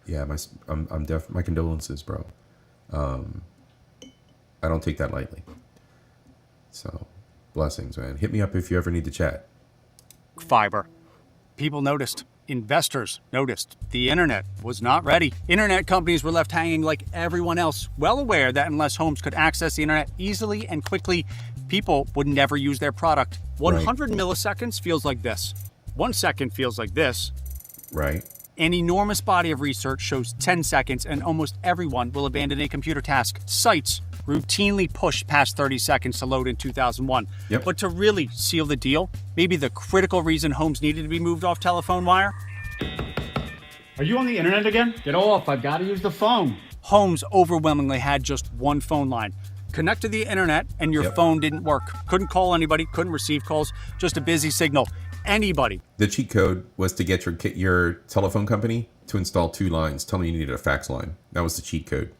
yeah, my condolences, bro. I don't take that lightly. So, blessings, man. Hit me up if you ever need to chat. Fiber. People noticed. Investors noticed. The internet was not ready. Internet companies were left hanging like everyone else, well aware that unless homes could access the internet easily and quickly, people would never use their product. 100 milliseconds feels like this. 1 second feels like this. Right. An enormous body of research shows 10 seconds and almost everyone will abandon a computer task. Sites routinely pushed past 30 seconds to load in 2001. Yep. But to really seal the deal, maybe the critical reason homes needed to be moved off telephone wire. Are you on the internet again? Get off, I've got to use the phone. Homes overwhelmingly had just one phone line. Connect to the internet and your phone didn't work. Couldn't call anybody, couldn't receive calls, just a busy signal. Anybody. The cheat code was to get your telephone company to install 2 lines. Tell me you needed a fax line. That was the cheat code.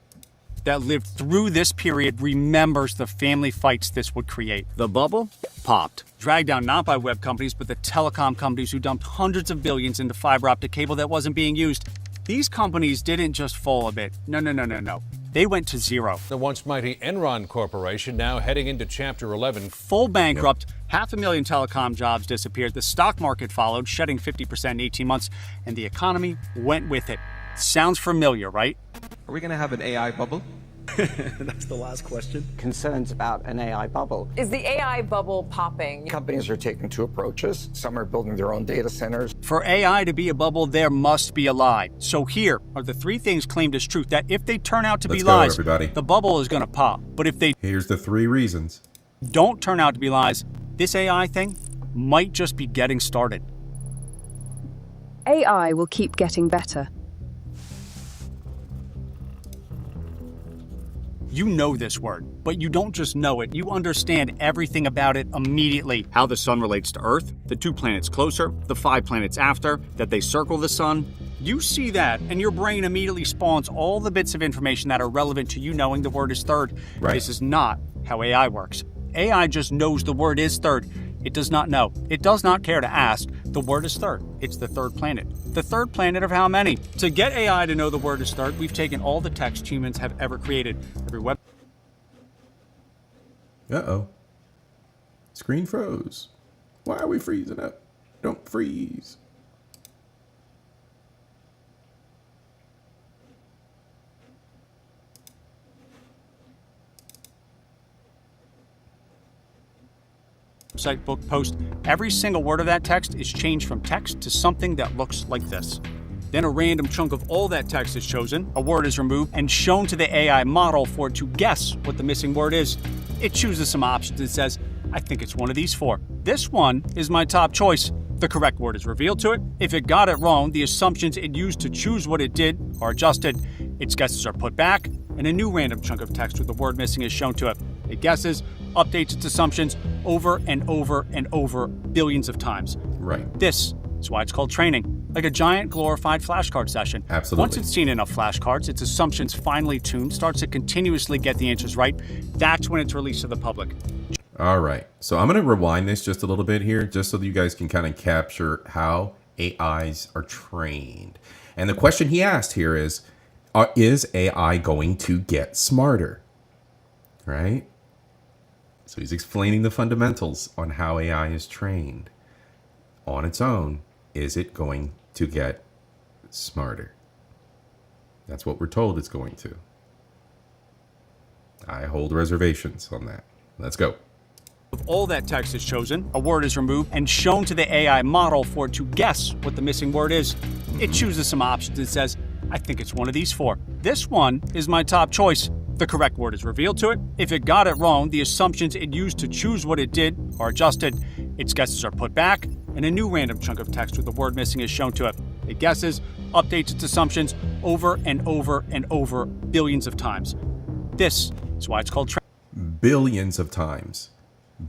That lived through this period remembers the family fights this would create. The bubble popped. Dragged down not by web companies, but the telecom companies who dumped hundreds of billions into fiber optic cable that wasn't being used. These companies didn't just fall a bit. No. They went to zero. The once mighty Enron Corporation now heading into Chapter 11. Full bankrupt, 500,000 telecom jobs disappeared. The stock market followed, shedding 50% in 18 months, and the economy went with it. Sounds familiar, right? Are we going to have an AI bubble? That's the last question. Concerns about an AI bubble. Is the AI bubble popping? Companies are taking 2 approaches. Some are building their own data centers. For AI to be a bubble, there must be a lie. So here are the 3 things claimed as truth that if they turn out to be lies, the bubble is going to pop. But if they Here's the 3 reasons. Don't turn out to be lies, this AI thing might just be getting started. AI will keep getting better. You know this word, but you don't just know it, you understand everything about it immediately. How the sun relates to Earth, the 2 planets closer, the 5 planets after, that they circle the sun. You see that, and your brain immediately spawns all the bits of information that are relevant to you knowing the word is third. Right. This is not how AI works. AI just knows the word is third. It does not know. It does not care to ask. The word is third. It's the 3rd planet. The 3rd planet of how many? To get AI to know the word is third, we've taken all the text humans have ever created. Every web. Uh-oh. Screen froze. Why are we freezing up? Don't freeze. website, book, post, every single word of that text is changed from text to something that looks like this. Then a random chunk of all that text is chosen, a word is removed, and shown to the AI model for it to guess what the missing word is. It chooses some options and says, I think it's one of these four. This one is my top choice. The correct word is revealed to it. If it got it wrong, the assumptions it used to choose what it did are adjusted. Its guesses are put back, and a new random chunk of text with the word missing is shown to it. It guesses, updates its assumptions over and over and over billions of times. Right. This is why it's called training. Like a giant glorified flashcard session. Absolutely. Once it's seen enough flashcards, its assumptions finely tuned, starts to continuously get the answers right. That's when it's released to the public. All right. So I'm going to rewind this just a little bit here, just so that you guys can kind of capture how AIs are trained. And the question he asked here is AI going to get smarter? Right? So he's explaining the fundamentals on how AI is trained. On its own, is it going to get smarter? That's what we're told it's going to. I hold reservations on that. Let's go. If all that text is chosen, a word is removed, and shown to the AI model for it to guess what the missing word is. It chooses some options and says, I think it's one of these four. This one is my top choice. The correct word is revealed to it. If it got it wrong, the assumptions it used to choose what it did are adjusted. Its guesses are put back, and a new random chunk of text with the word missing is shown to it. It guesses, updates its assumptions over and over and over billions of times. This is why it's called training. Billions of times.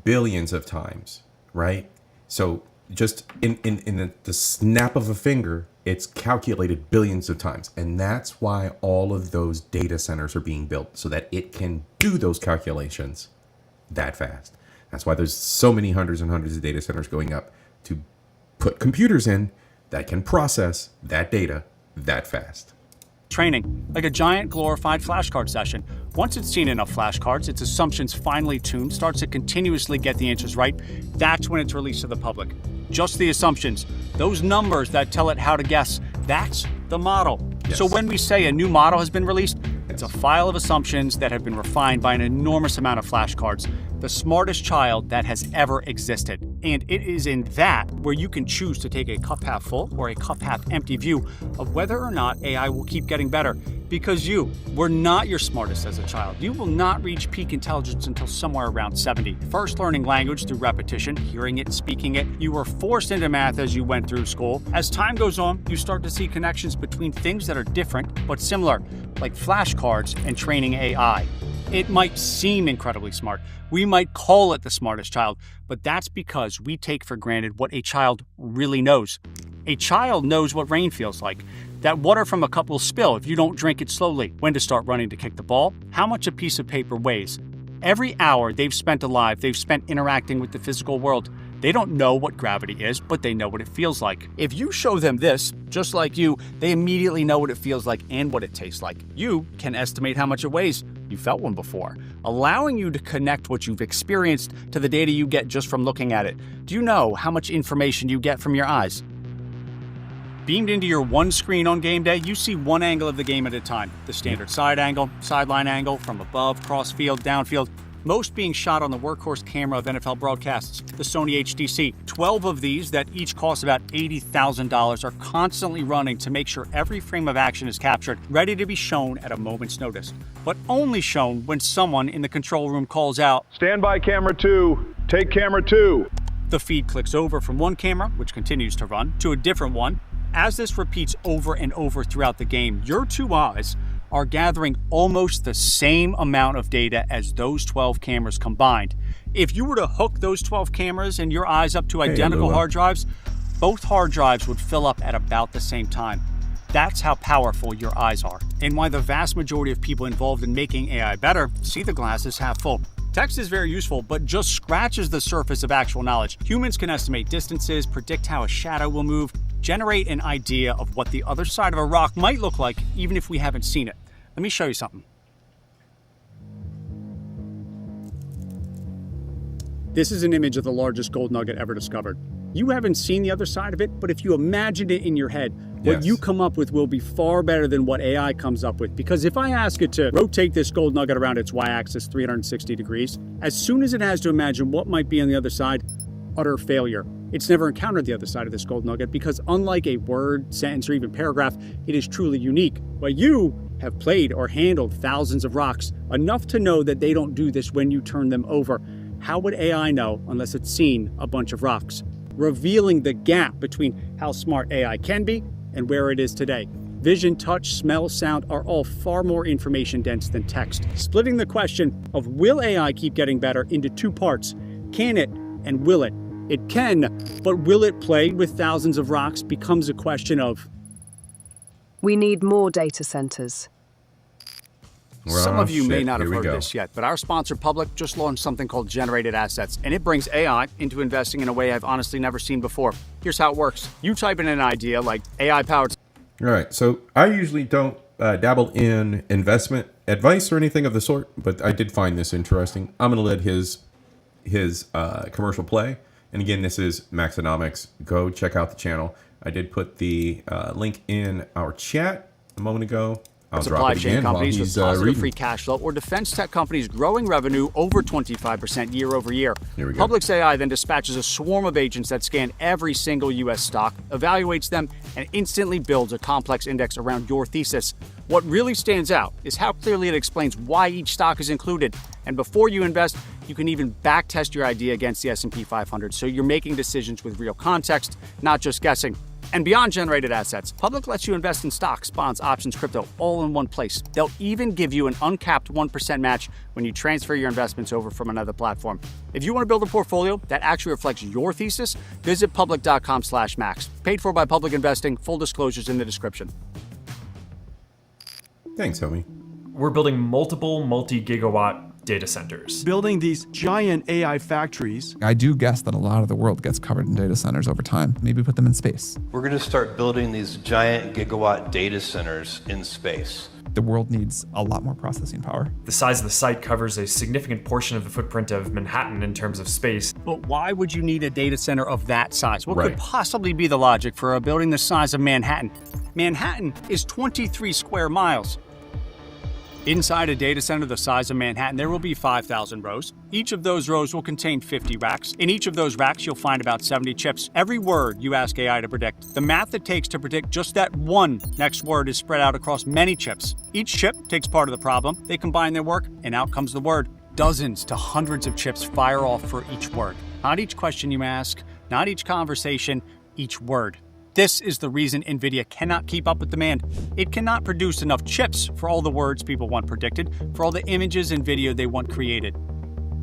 Billions of times, right? So just in the snap of a finger, it's calculated billions of times. And that's why all of those data centers are being built, so that it can do those calculations that fast. That's why there's so many hundreds and hundreds of data centers going up to put computers in that can process that data that fast. Training, like a giant glorified flashcard session. Once it's seen enough flashcards, its assumptions finely tuned, starts to continuously get the answers right. That's when it's released to the public. Just the assumptions, those numbers that tell it how to guess, that's the model. Yes. So when we say a new model has been released, it's a file of assumptions that have been refined by an enormous amount of flashcards. The smartest child that has ever existed. And it is in that where you can choose to take a cup half full or a cup half empty view of whether or not AI will keep getting better. Because you were not your smartest as a child. You will not reach peak intelligence until somewhere around 70. First learning language through repetition, hearing it, speaking it. You were forced into math as you went through school. As time goes on, you start to see connections between things that are different but similar, like flashcards and training AI. It might seem incredibly smart. We might call it the smartest child, but that's because we take for granted what a child really knows. A child knows what rain feels like, that water from a cup will spill if you don't drink it slowly, when to start running to kick the ball, how much a piece of paper weighs. Every hour they've spent alive, they've spent interacting with the physical world. They don't know what gravity is, but they know what it feels like. If you show them this, just like you, they immediately know what it feels like and what it tastes like. You can estimate how much it weighs. You felt one before, allowing you to connect what you've experienced to the data you get just from looking at it. Do you know how much information you get from your eyes? Beamed into your one screen on game day, you see one angle of the game at a time. The standard side angle, sideline angle, from above, cross field, downfield. Most being shot on the workhorse camera of NFL broadcasts, the Sony HDC. 12 of these that each cost about $80,000 are constantly running to make sure every frame of action is captured, ready to be shown at a moment's notice. But only shown when someone in the control room calls out, "Stand by camera 2, take camera 2. The feed clicks over from one camera, which continues to run, to a different one. As this repeats over and over throughout the game, your two eyes are gathering almost the same amount of data as those 12 cameras combined. If you were to hook those 12 cameras and your eyes up to identical hard drives, both hard drives would fill up at about the same time. That's how powerful your eyes are, and why the vast majority of people involved in making AI better see the glass as half full. Text is very useful, but just scratches the surface of actual knowledge. Humans can estimate distances, predict how a shadow will move, generate an idea of what the other side of a rock might look like, even if we haven't seen it. Let me show you something. This is an image of the largest gold nugget ever discovered. You haven't seen the other side of it, but if you imagine it in your head, What you come up with will be far better than what AI comes up with. Because if I ask it to rotate this gold nugget around its y-axis 360 degrees, as soon as it has to imagine what might be on the other side, utter failure. It's never encountered the other side of this gold nugget because unlike a word, sentence, or even paragraph, it is truly unique. But you have played or handled thousands of rocks, enough to know that they don't do this when you turn them over. How would AI know unless it's seen a bunch of rocks? Revealing the gap between how smart AI can be and where it is today. Vision, touch, smell, sound are all far more information dense than text. Splitting the question of will AI keep getting better into two parts. Can it and will it? It can, but will it play with thousands of rocks becomes a question of... We need more data centers. Some of you may not have heard this yet, but our sponsor Public just launched something called Generated Assets, and it brings AI into investing in a way I've honestly never seen before. Here's how it works. You type in an idea like AI-powered... All right, so I usually don't dabble in investment advice or anything of the sort, but I did find this interesting. I'm going to let his commercial play. And again, this is Maxonomics. Go check out the channel. I did put the link in our chat a moment ago. I'll supply drop it chain again companies while with he's positive reading. free cash flow, or defense tech companies growing revenue over 25% year over year. Here we go. Public's AI then dispatches a swarm of agents that scan every single U.S. stock, evaluates them, and instantly builds a complex index around your thesis. What really stands out is how clearly it explains why each stock is included. And before you invest, you can even backtest your idea against the S&P 500, so you're making decisions with real context, not just guessing. And beyond generated assets, Public lets you invest in stocks, bonds, options, crypto, all in one place. They'll even give you an uncapped 1% match when you transfer your investments over from another platform. If you want to build a portfolio that actually reflects your thesis, visit public.com/max. Paid for by Public Investing. Full disclosures in the description. Thanks, homie. We're building multiple multi-gigawatt data centers. Building these giant AI factories. I do guess that a lot of the world gets covered in data centers over time. Maybe put them in space. We're going to start building these giant gigawatt data centers in space. The world needs a lot more processing power. The size of the site covers a significant portion of the footprint of Manhattan in terms of space. But why would you need a data center of that size? What could possibly be the logic for a building the size of Manhattan? Manhattan is 23 square miles. Inside a data center the size of Manhattan, there will be 5,000 rows. Each of those rows will contain 50 racks. In each of those racks, you'll find about 70 chips. Every word you ask AI to predict, the math it takes to predict just that one next word is spread out across many chips. Each chip takes part of the problem. They combine their work, and out comes the word. Dozens to hundreds of chips fire off for each word. Not each question you ask, not each conversation, each word. This is the reason NVIDIA cannot keep up with demand. It cannot produce enough chips for all the words people want predicted, for all the images and video they want created.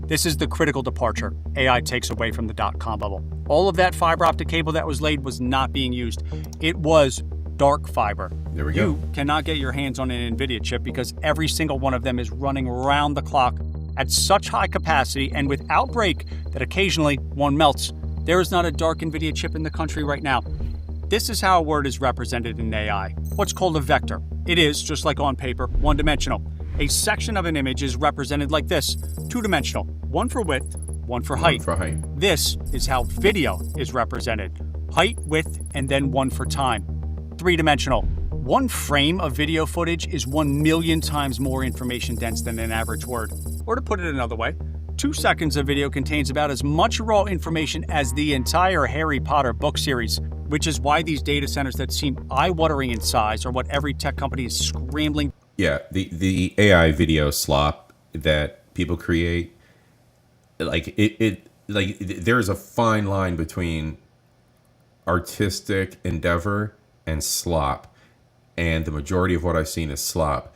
This is the critical departure AI takes away from the dot-com bubble. All of that fiber optic cable that was laid was not being used. It was dark fiber. There we go. You cannot get your hands on an NVIDIA chip because every single one of them is running round the clock at such high capacity and without break that occasionally one melts. There is not a dark NVIDIA chip in the country right now. This is how a word is represented in AI. What's called a vector. It is, just like on paper, one-dimensional. A section of an image is represented like this, two-dimensional, one for width, one for height. This is how video is represented. Height, width, and then one for time. Three-dimensional. One frame of video footage is 1 million times more information dense than an average word. Or to put it another way, 2 seconds of video contains about as much raw information as the entire Harry Potter book series, which is why these data centers that seem eye-watering in size are what every tech company is scrambling. Yeah, the AI video slop that people create, like there's a fine line between artistic endeavor and slop, and the majority of what I've seen is slop.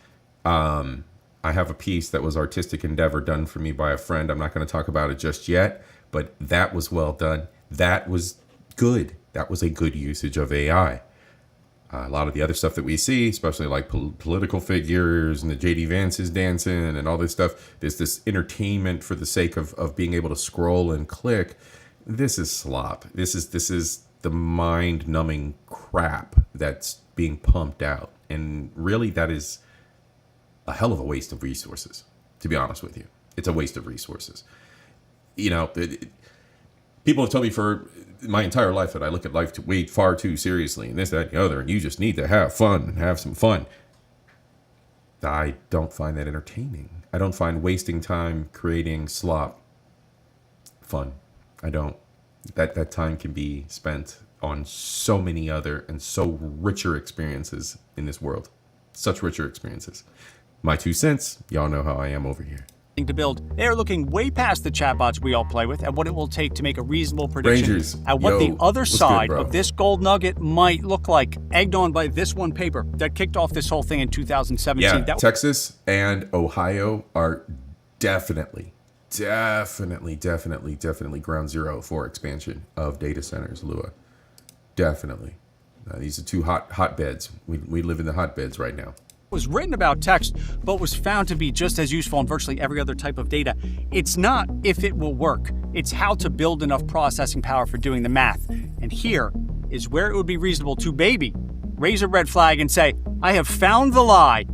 I have a piece that was artistic endeavor done for me by a friend. I'm not going to talk about it just yet, but that was well done. That was good. That was a good usage of AI. A lot of the other stuff that we see, especially like political figures and the J.D. Vance's dancing and all this stuff, there's this entertainment for the sake of being able to scroll and click. This is slop. This is the mind-numbing crap that's being pumped out. And really, that is a hell of a waste of resources, to be honest with you. It's a waste of resources. You know, People have told me for my entire life that I look at life way far too seriously and this, that, and the other, and you just need to have fun and have some fun. I don't find that entertaining. I don't find wasting time creating slop fun. I don't. That time can be spent on so many other and so richer experiences in this world. Such richer experiences. My 2 cents, y'all know how I am over here. To build, they are looking way past the chatbots we all play with and what it will take to make a reasonable prediction Rangers, at what the other side good, of this gold nugget might look like. Egged on by this one paper that kicked off this whole thing in 2017. Yeah, Texas and Ohio are definitely ground zero for expansion of data centers, Lua. Definitely. These are two hotbeds. We live in the hotbeds right now. Was written about text, but was found to be just as useful in virtually every other type of data. It's not if it will work, it's how to build enough processing power for doing the math. And here is where it would be reasonable to raise a red flag and say, I have found the lie.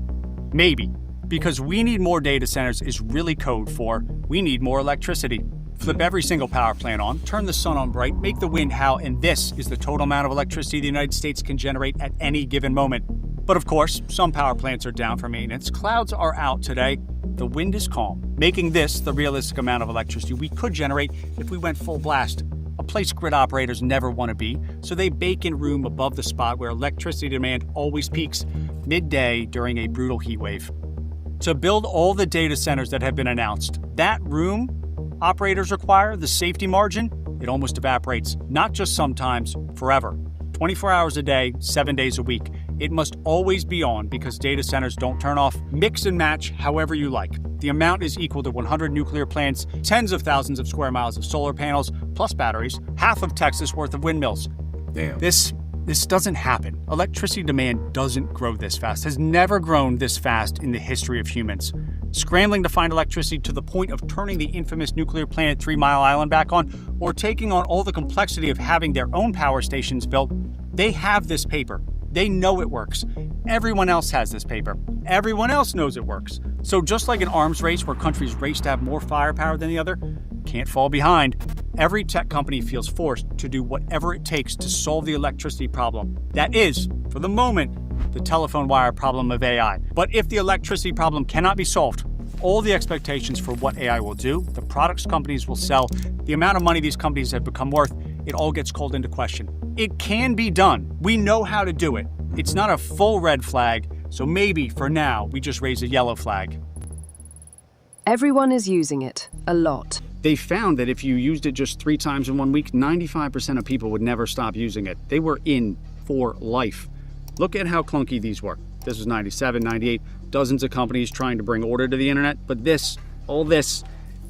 Maybe, because we need more data centers is really code for we need more electricity. Flip every single power plant on, turn the sun on bright, make the wind howl, and this is the total amount of electricity the United States can generate at any given moment. But of course, some power plants are down for maintenance. Clouds are out today. The wind is calm, making this the realistic amount of electricity we could generate if we went full blast. A place grid operators never want to be, so they bake in room above the spot where electricity demand always peaks, midday during a brutal heat wave. To build all the data centers that have been announced, that room operators require, the safety margin, it almost evaporates, not just sometimes, forever. 24 hours a day, 7 days a week. It must always be on because data centers don't turn off. Mix and match however you like. The amount is equal to 100 nuclear plants, tens of thousands of square miles of solar panels, plus batteries, half of Texas worth of windmills. Damn. This doesn't happen. Electricity demand doesn't grow this fast, has never grown this fast in the history of humans. Scrambling to find electricity to the point of turning the infamous nuclear plant at 3 Mile Island back on, or taking on all the complexity of having their own power stations built, they have this paper. They know it works. Everyone else has this paper. Everyone else knows it works. So just like an arms race where countries race to have more firepower than the other, can't fall behind, every tech company feels forced to do whatever it takes to solve the electricity problem. That is, for the moment, the telephone wire problem of AI. But if the electricity problem cannot be solved, all the expectations for what AI will do, the products companies will sell, the amount of money these companies have become worth, it all gets called into question. It can be done. We know how to do it. It's not a full red flag, so maybe for now we just raise a yellow flag. Everyone is using it, a lot. They found that if you used it just 3 times in 1 week, 95% of people would never stop using it. They were in for life. Look at how clunky these were. This was 97, 98, dozens of companies trying to bring order to the internet, but all this,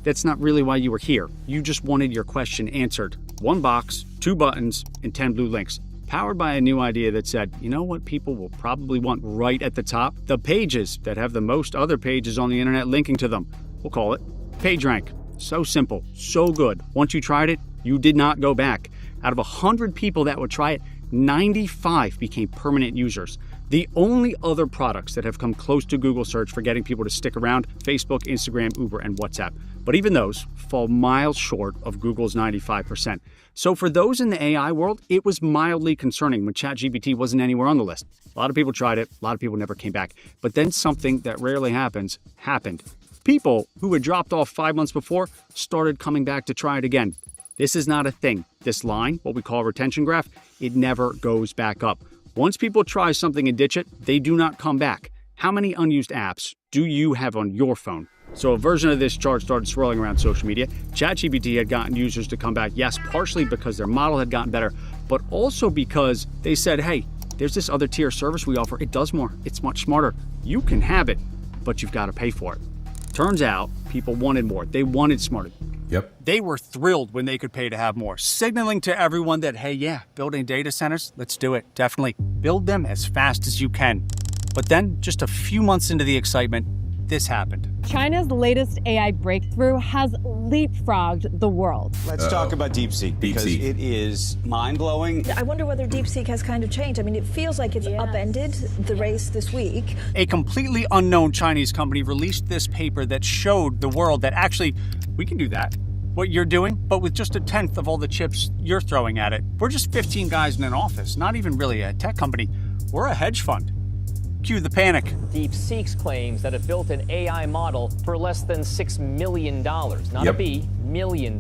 that's not really why you were here. You just wanted your question answered. 1 box, 2 buttons, and 10 blue links. Powered by a new idea that said, you know what people will probably want right at the top? The pages that have the most other pages on the internet linking to them. We'll call it PageRank. So simple, so good. Once you tried it, you did not go back. Out of 100 people that would try it, 95 became permanent users. The only other products that have come close to Google search for getting people to stick around, Facebook, Instagram, Uber, and WhatsApp. But even those fall miles short of Google's 95%. So for those in the AI world, it was mildly concerning when ChatGPT wasn't anywhere on the list. A lot of people tried it, a lot of people never came back. But then something that rarely happens, happened. People who had dropped off 5 months before started coming back to try it again. This is not a thing. This line, what we call a retention graph, it never goes back up. Once people try something and ditch it, they do not come back. How many unused apps do you have on your phone? So a version of this chart started swirling around social media. ChatGPT had gotten users to come back, yes, partially because their model had gotten better, but also because they said, hey, there's this other tier service we offer. It does more. It's much smarter. You can have it, but you've got to pay for it. Turns out people wanted more. They wanted smarter. Yep. They were thrilled when they could pay to have more, signaling to everyone that, hey, yeah, building data centers, let's do it. Definitely build them as fast as you can. But then, just a few months into the excitement, this happened. China's latest AI breakthrough has leapfrogged the world. Let's talk about DeepSeek because it is mind-blowing. I wonder whether DeepSeek has kind of changed. I mean, it feels like it's upended the race this week. A completely unknown Chinese company released this paper that showed the world that actually we can do that. what you're doing, but with just 1/10 of all the chips you're throwing at it. We're just 15 guys in an office, not even really a tech company. We're a hedge fund. Cue the panic. DeepSeek claims that it built an AI model for less than $6 million. Not a B, $1 million.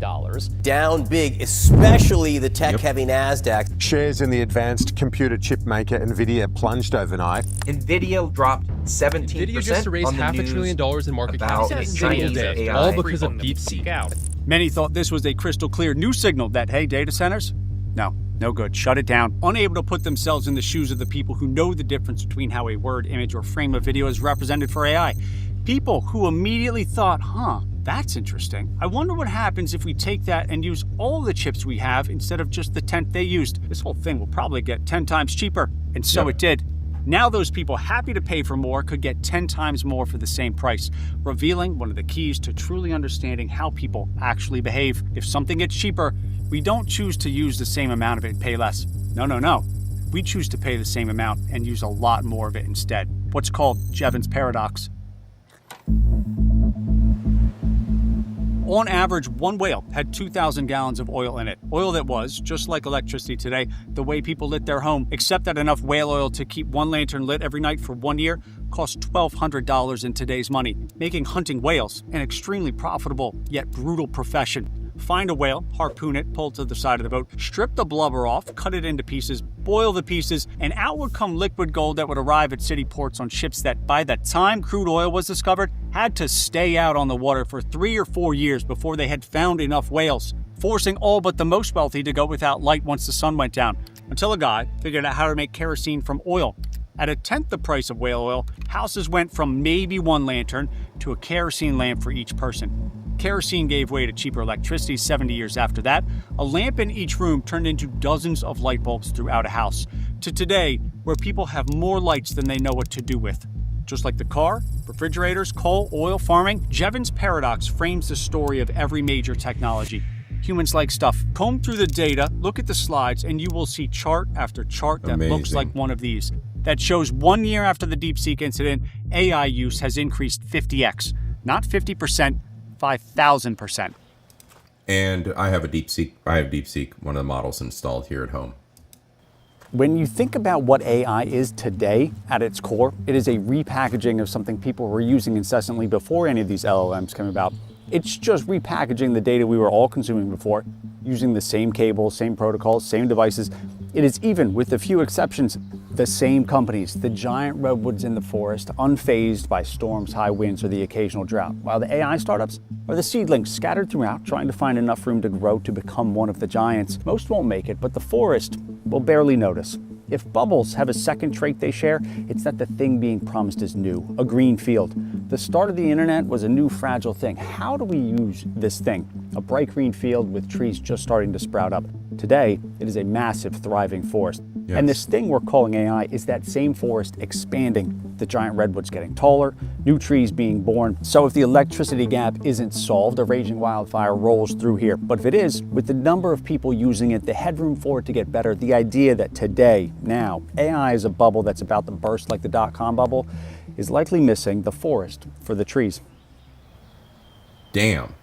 Down big, especially the tech-heavy NASDAQ. Shares in the advanced computer chip maker NVIDIA plunged overnight. NVIDIA dropped 17% NVIDIA just raised $500 billion in market cap in a single day, all because of DeepSeek. Many thought this was a crystal clear news signal that, hey, data centers? No good. Shut it down. Unable to put themselves in the shoes of the people who know the difference between how a word, image, or frame of video is represented for AI. People who immediately thought, that's interesting. I wonder what happens if we take that and use all the chips we have instead of just the 10th they used. This whole thing will probably get 10 times cheaper. And so it did. Now those people happy to pay for more could get 10 times more for the same price, revealing one of the keys to truly understanding how people actually behave. If something gets cheaper, we don't choose to use the same amount of it and pay less. No. We choose to pay the same amount and use a lot more of it instead. What's called Jevons paradox. On average, one whale had 2,000 gallons of oil in it. Oil that was, just like electricity today, the way people lit their home, except that enough whale oil to keep one lantern lit every night for 1 year cost $1,200 in today's money, making hunting whales an extremely profitable yet brutal profession. Find a whale, harpoon it, pull it to the side of the boat, strip the blubber off, cut it into pieces, boil the pieces, and out would come liquid gold that would arrive at city ports on ships that, by the time crude oil was discovered, had to stay out on the water for 3 or 4 years before they had found enough whales, forcing all but the most wealthy to go without light once the sun went down, until a guy figured out how to make kerosene from oil. At 1/10 the price of whale oil, houses went from maybe one lantern to a kerosene lamp for each person. Kerosene gave way to cheaper electricity 70 years after that. A lamp in each room turned into dozens of light bulbs throughout a house. To today, where people have more lights than they know what to do with. Just like the car, refrigerators, coal, oil, farming, Jevons paradox frames the story of every major technology. Humans like stuff. Comb through the data, look at the slides, and you will see chart after chart that looks like one of these. That shows 1 year after the DeepSeek incident, AI use has increased 50x. Not 50%, 5,000%. And I have DeepSeek, one of the models installed here at home. When you think about what AI is today at its core, it is a repackaging of something people were using incessantly before any of these LLMs came about. It's just repackaging the data we were all consuming before, using the same cables, same protocols, same devices. It is even, with a few exceptions, the same companies, the giant redwoods in the forest, unfazed by storms, high winds, or the occasional drought, while the AI startups are the seedlings scattered throughout, trying to find enough room to grow to become one of the giants. Most won't make it, but the forest will barely notice. If bubbles have a second trait they share, it's that the thing being promised is new, a green field. The start of the internet was a new fragile thing. How do we use this thing? A bright green field with trees just starting to sprout up. Today, it is a massive, thriving forest. Yes. And this thing we're calling AI is that same forest expanding, the giant redwoods getting taller, new trees being born. So if the electricity gap isn't solved, a raging wildfire rolls through here. But if it is, with the number of people using it, the headroom for it to get better, the idea that today, now, AI is a bubble that's about to burst like the dot-com bubble, is likely missing the forest for the trees. Damn.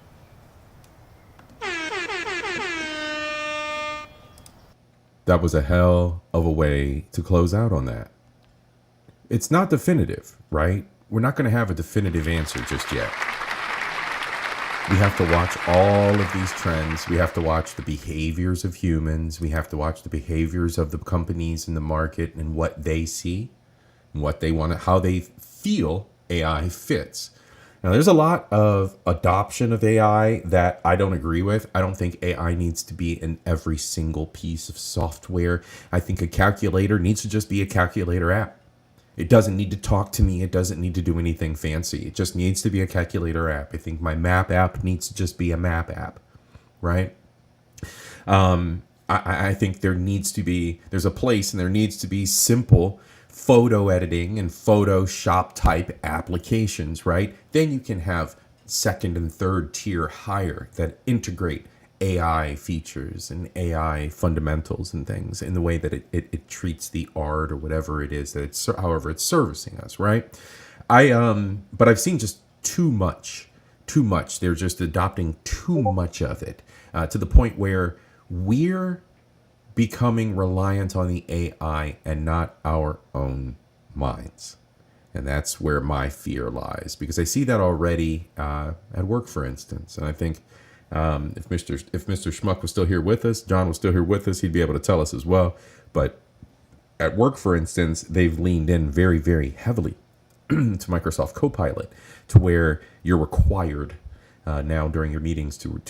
That was a hell of a way to close out on that. It's not definitive, right? We're not going to have a definitive answer just yet. We have to watch all of these trends. We have to watch the behaviors of humans. We have to watch the behaviors of the companies in the market and what they see and what they want to, how they feel AI fits. Now, there's a lot of adoption of AI that I don't agree with. I don't think AI needs to be in every single piece of software. I think a calculator needs to just be a calculator app. It doesn't need to talk to me. It doesn't need to do anything fancy. It just needs to be a calculator app. I think my map app needs to just be a map app, right? I think there's a place and there needs to be simple photo editing and Photoshop type applications, right? Then you can have second and third tier higher that integrate AI features and AI fundamentals and things in the way that it treats the art or whatever it is that however it's servicing us, right? But I've seen just too much too much. They're just adopting too much of it to the point where we're becoming reliant on the AI and not our own minds. And that's where my fear lies, because I see that already at work, for instance. And I think if Mr. Schmuck was still here with us, John was still here with us, he'd be able to tell us as well. But at work, for instance, they've leaned in very, very heavily to Microsoft Copilot, to where you're required now during your meetings to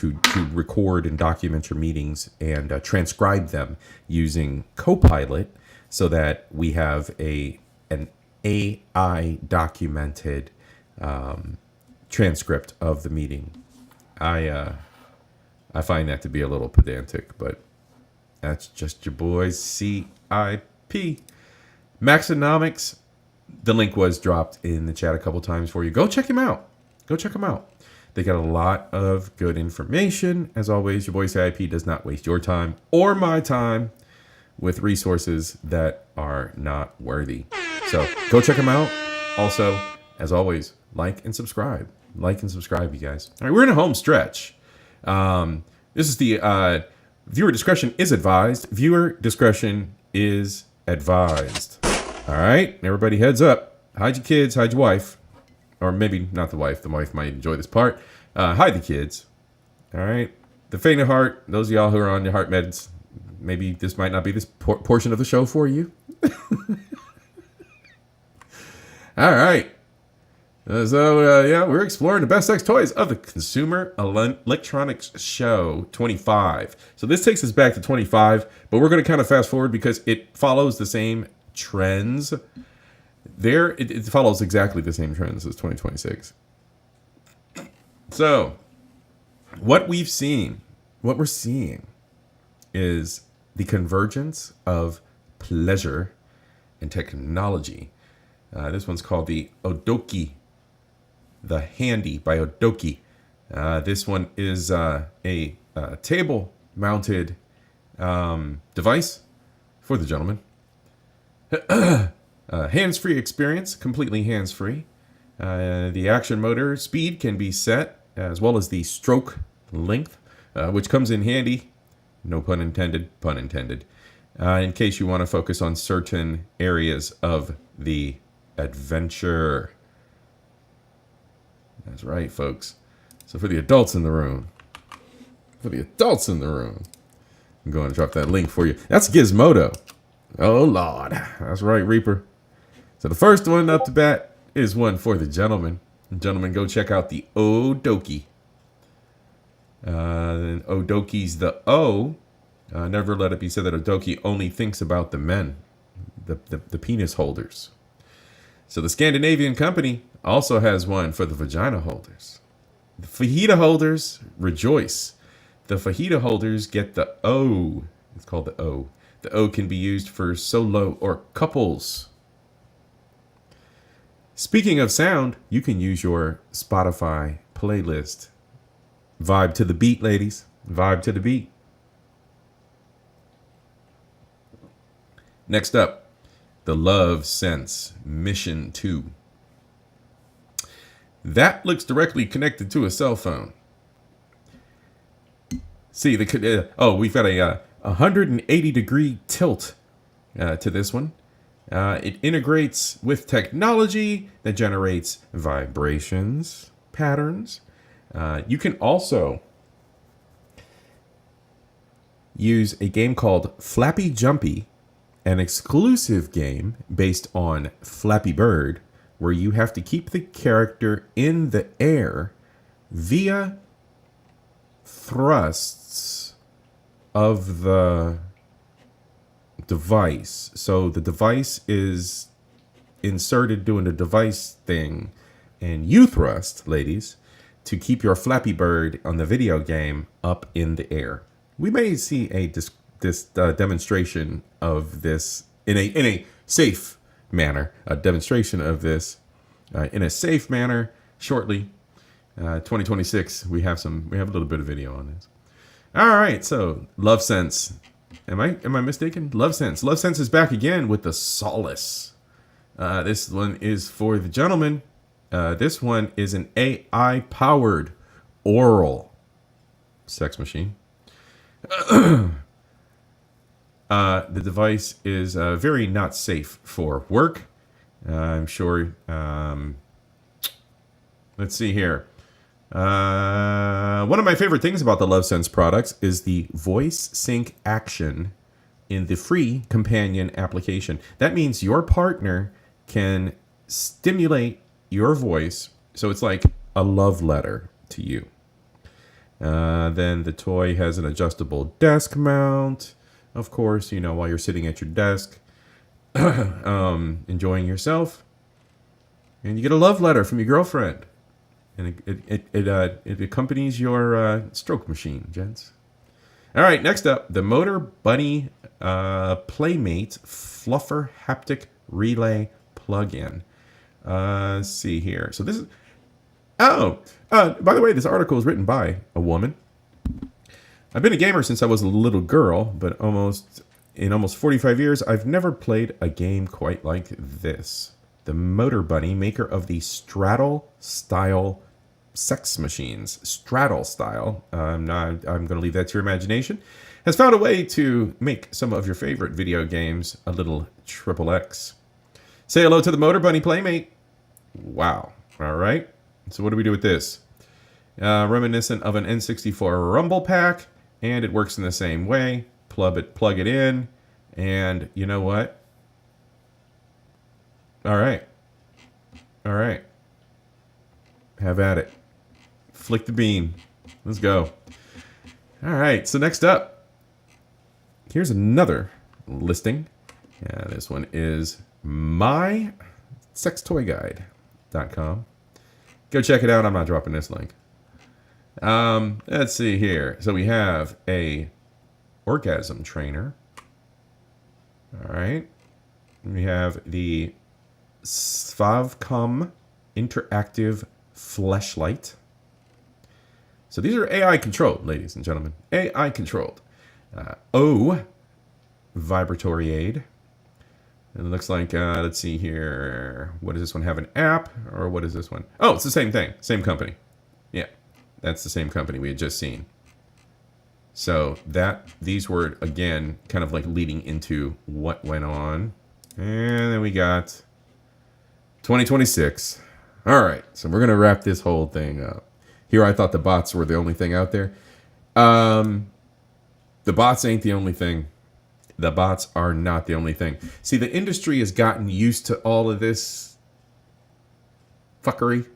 record and document your meetings and transcribe them using Copilot, so that we have an AI documented transcript of the meeting. I find that to be a little pedantic, but that's just your boys C.I.P. Maxonomics. The link was dropped in the chat a couple times for you. Go check him out. Go check him out. They got a lot of good information. As always, your boy C.I.P. does not waste your time or my time with resources that are not worthy. So go check them out. Also, as always, like and subscribe. Like and subscribe, you guys. All right, we're in a home stretch. This is the viewer discretion is advised. Viewer discretion is advised. All right, everybody heads up. Hide your kids, hide your wife. Or maybe not the wife. The wife might enjoy this part. Hide the kids. All right. The faint of heart, those of y'all who are on your heart meds, maybe this might not be this portion of the show for you. All right. Yeah, we're exploring the best sex toys of the Consumer Electronics Show 25. So this takes us back to 25, but we're going to kind of fast forward because it follows the same trends. It follows exactly the same trends as 2026. So what we're seeing is the convergence of pleasure and technology. This one's called the Odoki, the Handy by Odoki. This one is a table-mounted device for the gentleman. Hands-free experience, completely hands-free. The action motor speed can be set, as well as the stroke length, which comes in handy. No pun intended, pun intended. In case you want to focus on certain areas of the adventure. That's right, folks. So for the adults in the room, I'm going to drop that link for you. That's Gizmodo. Oh, Lord. That's right, Reaper. So the first one up to bat is one for the gentleman. Gentlemen, go check out the Odoki. Odoki's the O. Never let it be said that Odoki only thinks about the men, the penis holders. So the Scandinavian company also has one for the vagina holders. The fajita holders rejoice. The fajita holders get the O. It's called the O. The O can be used for solo or couples. Speaking of sound, you can use your Spotify playlist. Vibe to the beat, ladies. Vibe to the beat. Next up, the Love Sense Mission 2. That looks directly connected to a cell phone. See, we've got a 180-degree tilt to this one. It integrates with technology that generates vibrations, patterns. You can also use a game called Flappy Jumpy, an exclusive game based on Flappy Bird, where you have to keep the character in the air via thrusts of the device. So the device is inserted doing the device thing, and you thrust, ladies, to keep your Flappy Bird on the video game up in the air. We may see a demonstration of this in a safe manner. A demonstration of this in a safe manner shortly. 2026. We have a little bit of video on this. All right. So Love Sense. Am I mistaken? Love Sense. Love Sense is back again with the Solace. This one is for the gentleman. This one is an AI-powered oral sex machine. The device is very not safe for work. I'm sure. Let's see here. One of my favorite things about the LoveSense products is the voice sync action in the free companion application. That means your partner can stimulate your voice, so it's like a love letter to you. Then the toy has an adjustable desk mount, of course, you know, while you're sitting at your desk, enjoying yourself, and you get a love letter from your girlfriend, and it accompanies your stroke machine, gents. All right, next up, the Motor Bunny Playmate Fluffer Haptic Relay Plug-in. Let's see here. So this is... Oh, by the way, this article is written by a woman. I've been a gamer since I was a little girl, but in almost 45 years, I've never played a game quite like this. The Motor Bunny, maker of the Straddle-style sex machines, Straddle-style, I'm going to leave that to your imagination, has found a way to make some of your favorite video games a little XXX. Say hello to the Motor Bunny Playmate. Wow. All right. So what do we do with this? Reminiscent of an N64 Rumble Pack, and it works in the same way. Plug it in, and you know what? All right. All right. Have at it. Flick the bean. Let's go. All right. So next up, here's another listing. Yeah, this one is mysextoyguide.com. Go check it out. I'm not dropping this link. Let's see here. So we have a orgasm trainer. All right. We have the Svavcom interactive fleshlight. So these are AI controlled, ladies and gentlemen. AI controlled. O vibratory aid. And it looks like, let's see here. What does this one have, an app? Or what is this one? Oh, it's the same thing. Same company. Yeah, that's the same company we had just seen. So these were, again, kind of like leading into what went on. And then we got 2026. All right, so we're going to wrap this whole thing up. Here I thought the bots were the only thing out there. The bots ain't the only thing. The bots are not the only thing. See, the industry has gotten used to all of this fuckery,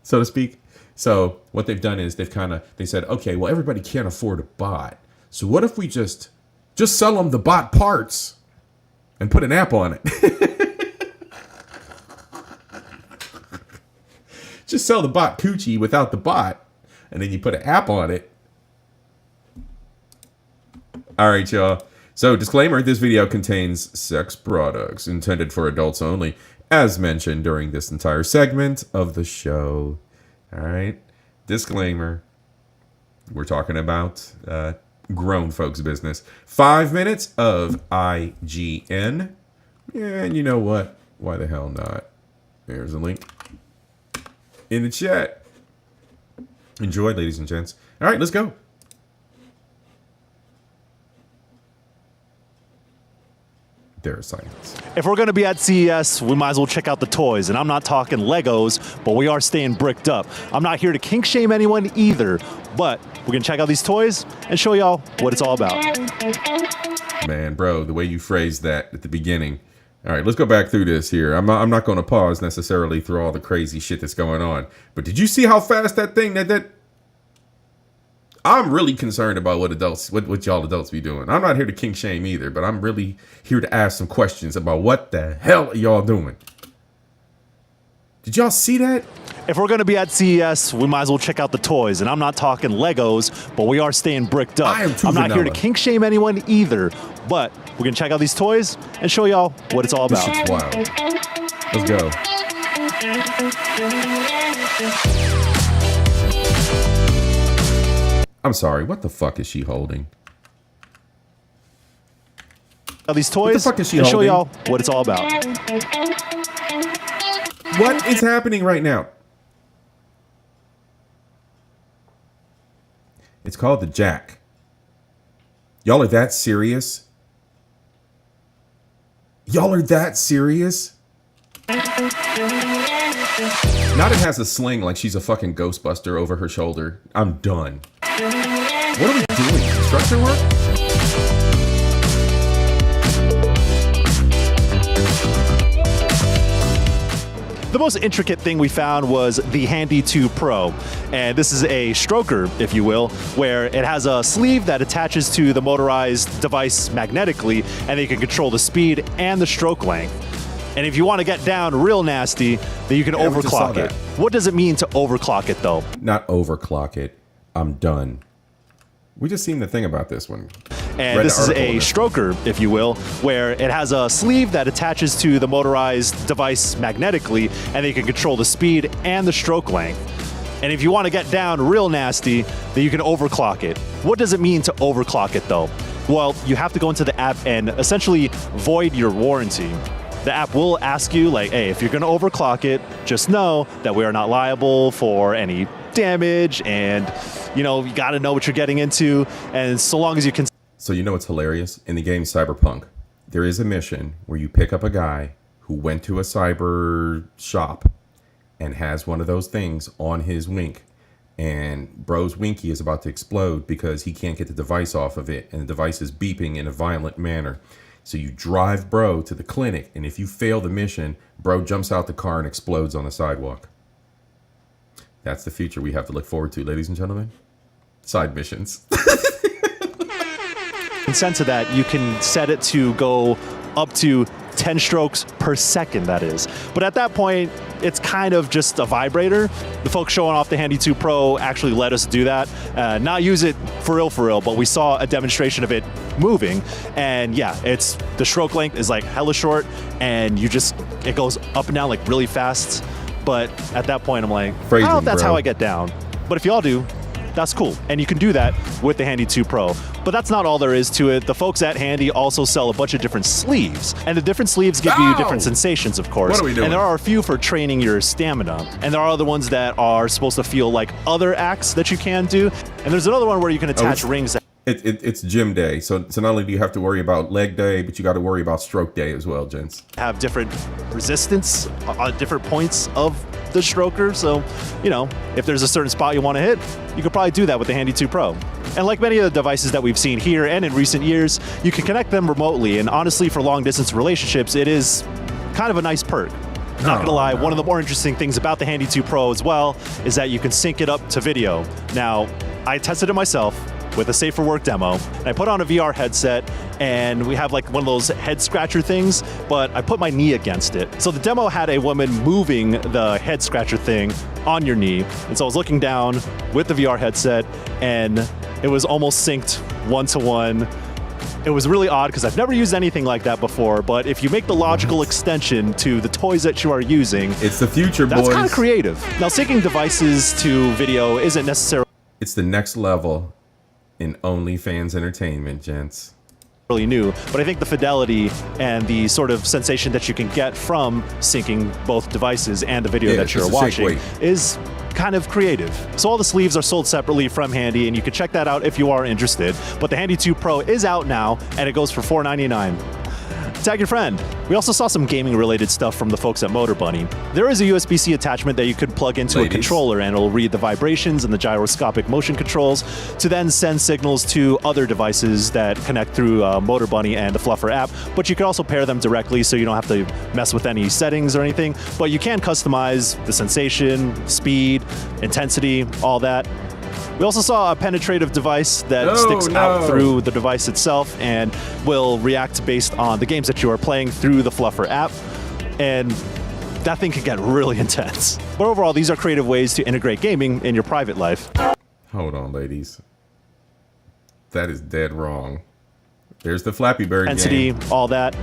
so to speak. So what they've done is they said, okay, well, everybody can't afford a bot. So what if we just sell them the bot parts and put an app on it? Just sell the bot coochie without the bot, and then you put an app on it. All right, y'all. So, disclaimer, this video contains sex products intended for adults only, as mentioned during this entire segment of the show. All right? Disclaimer. We're talking about grown folks' business. 5 minutes of IGN. And you know what? Why the hell not? There's a link in the chat. Enjoy, ladies and gents. All right, let's go. There is silence. If we're going to be at CES, we might as well check out the toys. And I'm not talking Legos, but we are staying bricked up. I'm not here to kink shame anyone either, but we're going to check out these toys and show y'all what it's all about. Man, bro, the way you phrased that at the beginning. All right, let's go back through this here. I'm not going to pause necessarily through all the crazy shit that's going on. But did you see how fast that thing that I'm really concerned about what y'all adults be doing. I'm not here to kink shame either, but I'm really here to ask some questions about what the hell are y'all doing. Did y'all see that? If we're going to be at CES, we might as well check out the toys. And I'm not talking Legos, but we are staying bricked up. I'm not here to kink shame anyone either, but we're going to check out these toys and show y'all what it's all about. This shit's wild. Let's go. I'm sorry, what the fuck is she holding? These toys, what the fuck is she and holding? show y'all what it's all about. What is happening right now? It's called the Jack. Y'all are that serious? Y'all are that serious? Now it has a sling like she's a fucking Ghostbuster over her shoulder. I'm done. What are we doing? Construction work? The most intricate thing we found was the Handy 2 Pro. And this is a stroker, if you will, where it has a sleeve that attaches to the motorized device magnetically, and you can control the speed and the stroke length. And if you want to get down real nasty, then you can overclock it. What does it mean to overclock it, though? Not overclock it. I'm done. We just seen the thing about this one. And this is a stroker, if you will, where it has a sleeve that attaches to the motorized device magnetically, and you can control the speed and the stroke length. And if you want to get down real nasty, then you can overclock it. What does it mean to overclock it, though? Well, you have to go into the app and essentially void your warranty. The app will ask you, like, hey, if you're going to overclock it, just know that we are not liable for any damage, and, you know, you got to know what you're getting into. And so long as you can... So you know what's hilarious? In the game Cyberpunk, there is a mission where you pick up a guy who went to a cyber shop and has one of those things on his wink. And bro's winky is about to explode because he can't get the device off of it. And the device is beeping in a violent manner. So you drive bro to the clinic. And if you fail the mission, bro jumps out the car and explodes on the sidewalk. That's the future we have to look forward to, ladies and gentlemen. Side missions. Consent to that, you can set it to go up to 10 strokes per second, that is. But at that point, it's kind of just a vibrator. The folks showing off the Handy 2 Pro actually let us do that. Not use it for real, but we saw a demonstration of it moving. And yeah, it's the stroke length is like hella short, and it goes up and down like really fast. But at that point, I'm like, I don't know if that's how I get down. But if y'all do, that's cool. And you can do that with the Handy 2 Pro. But that's not all there is to it. The folks at Handy also sell a bunch of different sleeves. And the different sleeves give you different sensations, of course. What are we doing? And there are a few for training your stamina. And there are other ones that are supposed to feel like other acts that you can do. And there's another one where you can attach rings. It's gym day. So not only do you have to worry about leg day, but you got to worry about stroke day as well, gents. Have different resistance on different points of the stroker. So, you know, if there's a certain spot you want to hit, you could probably do that with the Handy 2 Pro. And like many of the devices that we've seen here and in recent years, you can connect them remotely. And honestly, for long distance relationships, it is kind of a nice perk. Not gonna lie, one of the more interesting things about the Handy 2 Pro as well is that you can sync it up to video. Now, I tested it myself with a Safe for Work demo. And I put on a VR headset, and we have like one of those head scratcher things, but I put my knee against it. So the demo had a woman moving the head scratcher thing on your knee. And so I was looking down with the VR headset, and it was almost synced one-to-one. It was really odd because I've never used anything like that before, but if you make the logical extension to the toys that you are using, it's the future, boys. That's kind of creative. Now, syncing devices to video isn't necessarily... It's the next level in OnlyFans entertainment, gents. Really new, but I think the fidelity and the sort of sensation that you can get from syncing both devices and the video that you're watching is kind of creative. So all the sleeves are sold separately from Handy, and you can check that out if you are interested. But the Handy 2 Pro is out now, and it goes for $499. Tag your friend. We also saw some gaming-related stuff from the folks at Motor Bunny. There is a USB-C attachment that you could plug into a controller, and it'll read the vibrations and the gyroscopic motion controls to then send signals to other devices that connect through Motor Bunny and the Fluffer app. But you can also pair them directly, so you don't have to mess with any settings or anything. But you can customize the sensation, speed, intensity, all that. We also saw a penetrative device that sticks out through the device itself and will react based on the games that you are playing through the Fluffer app. And that thing can get really intense. But overall, these are creative ways to integrate gaming in your private life. Hold on, ladies. That is dead wrong. There's the Flappy Bird intensity, all that.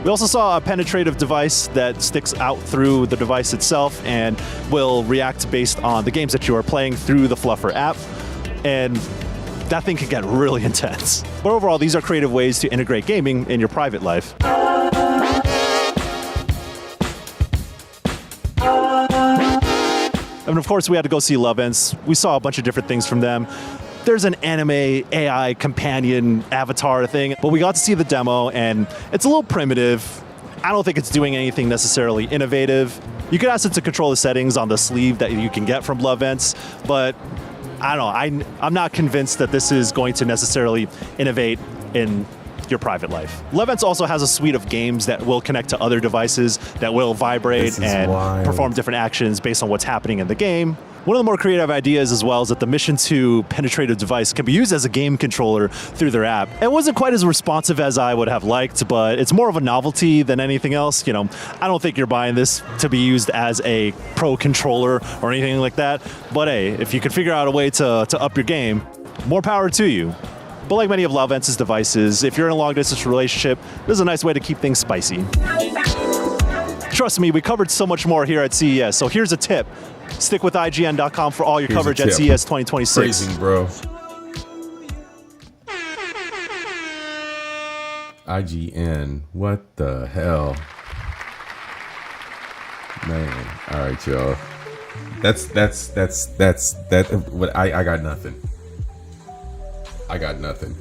We also saw a penetrative device that sticks out through the device itself and will react based on the games that you are playing through the Fluffer app. And that thing can get really intense. But overall, these are creative ways to integrate gaming in your private life. And of course, we had to go see Lovense. We saw a bunch of different things from them. there's an anime AI companion avatar thing, but we got to see the demo, and it's a little primitive. I don't think it's doing anything necessarily innovative. You could ask it to control the settings on the sleeve that you can get from Lovents, but I don't know. I'm not convinced that this is going to necessarily innovate in your private life. Lovents also has a suite of games that will connect to other devices that will vibrate and perform different actions based on what's happening in the game. One of the more creative ideas as well is that the Mission 2 penetrative device can be used as a game controller through their app. It wasn't quite as responsive as I would have liked, but it's more of a novelty than anything else. You know, I don't think you're buying this to be used as a pro controller or anything like that. But hey, if you could figure out a way to up your game, more power to you. But like many of Lovents' devices, if you're in a long-distance relationship, this is a nice way to keep things spicy. Trust me, we covered so much more here at CES, so here's a tip. Stick with IGN.com for all your coverage at CES 2026. Phrasing, bro. IGN, what the hell? Man, all right, y'all. What I got nothing. I got nothing.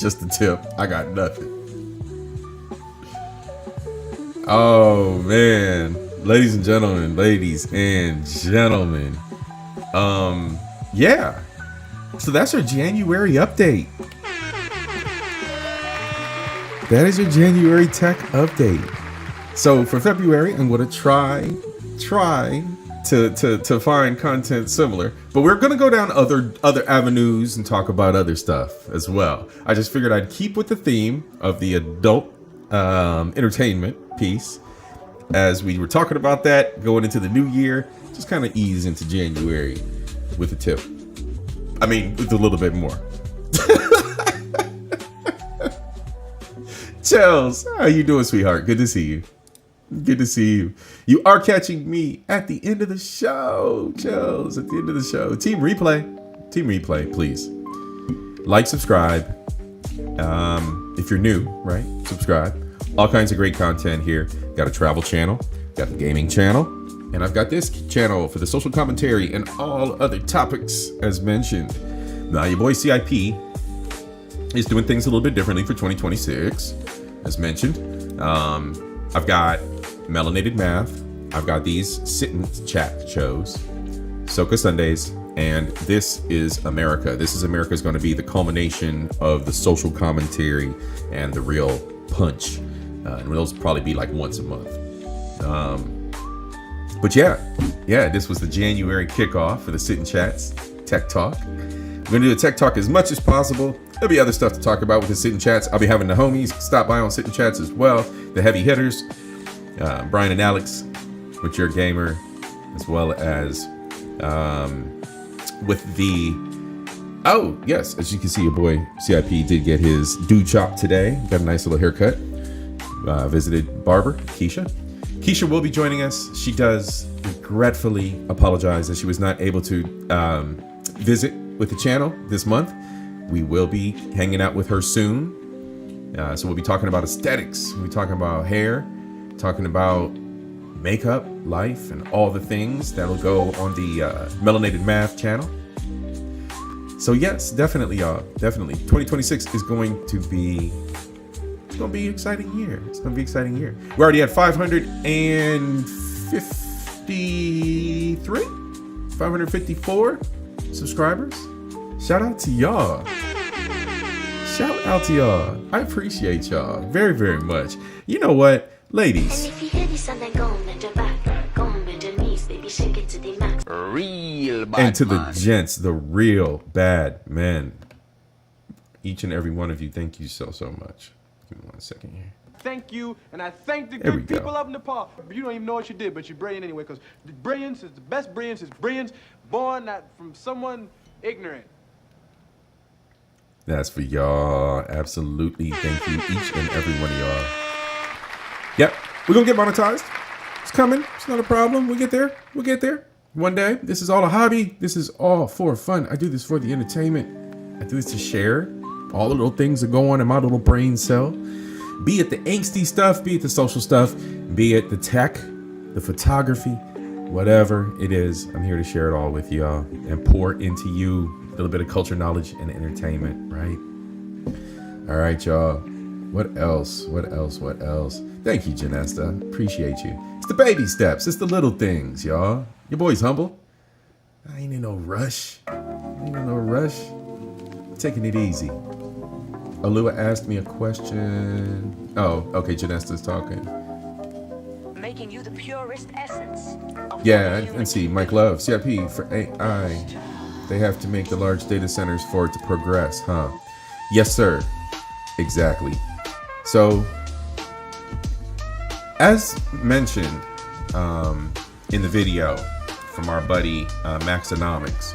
Just a tip. I got nothing. Oh man, ladies and gentlemen, yeah. So that's our January update. That is your January tech update. So for February, I'm gonna try to find content similar, but we're gonna go down other avenues and talk about other stuff as well. I just figured I'd keep with the theme of the adult entertainment piece as we were talking about that going into the new year. Just kind of ease into January with a tip. I mean, with a little bit more. Chels, how you doing, sweetheart? Good to see you. Good to see you. You are catching me at the end of the show, Chels, at the end of the show. Team replay, please. Like, subscribe. If you're new, right? Subscribe. All kinds of great content here. Got a travel channel, got the gaming channel, and I've got this channel for the social commentary and all other topics as mentioned. Now, your boy C.I.P. is doing things a little bit differently for 2026, as mentioned. I've got Melanated Math. I've got these sit-and chat shows, Soca Sundays, and This is America. This is America is going to be the culmination of the social commentary and the real punch. And those will probably be like once a month. But yeah, this was the January kickoff for the Sit-and Chats Tech Talk. We're going to do the Tech Talk as much as possible. There'll be other stuff to talk about with the Sit-and Chats. I'll be having the homies stop by on Sit-and Chats as well. The heavy hitters, Brian and Alex, with Your Gamer, as well as with the... Oh, yes, as you can see, your boy CIP did get his dude chop today. Got a nice little haircut. Visited barber, Keisha. Keisha will be joining us. She does regretfully apologize that she was not able to visit with the channel this month. We will be hanging out with her soon. So we'll be talking about aesthetics. We'll be talking about hair, talking about makeup, life, and all the things that'll go on the Melanated Math channel. So yes, definitely, y'all. Definitely. 2026 is going to be... It's going to be an exciting year. It's going to be an exciting year. We already had 554 subscribers. Shout out to y'all. Shout out to y'all. I appreciate y'all very, very much. You know what, ladies? Real bad and to man. The gents, the real bad men. Each and every one of you, thank you so much. Give me 1 second here. Thank you, and I thank the There we good go. people of Nepal. You don't even know what you did, but you're brilliant anyway, because the brilliance is the best brilliance is brilliance born not from someone ignorant. That's for y'all. Absolutely. Thank you, each and every one of y'all. Yep, we're going to get monetized. It's coming. It's not a problem. We'll get there. We'll get there. One day. This is all a hobby. This is all for fun. I do this for the entertainment. I do this to share all the little things that go on in my little brain cell. Be it the angsty stuff, be it the social stuff, be it the tech, the photography, whatever it is, I'm here to share it all with y'all and pour into you a little bit of culture, knowledge, and entertainment, right? All right, y'all. What else? Thank you, Janesta. Appreciate you. It's the baby steps. It's the little things, y'all. Your boy's humble. I ain't in no rush. Taking it easy. Alua asked me a question. Oh, okay, Janesta's talking. Making you the purest essence. Yeah, and see, Mike Love, C.I.P. for AI. They have to make the large data centers for it to progress, huh? Yes, sir. Exactly. So, as mentioned in the video from our buddy Maxonomics,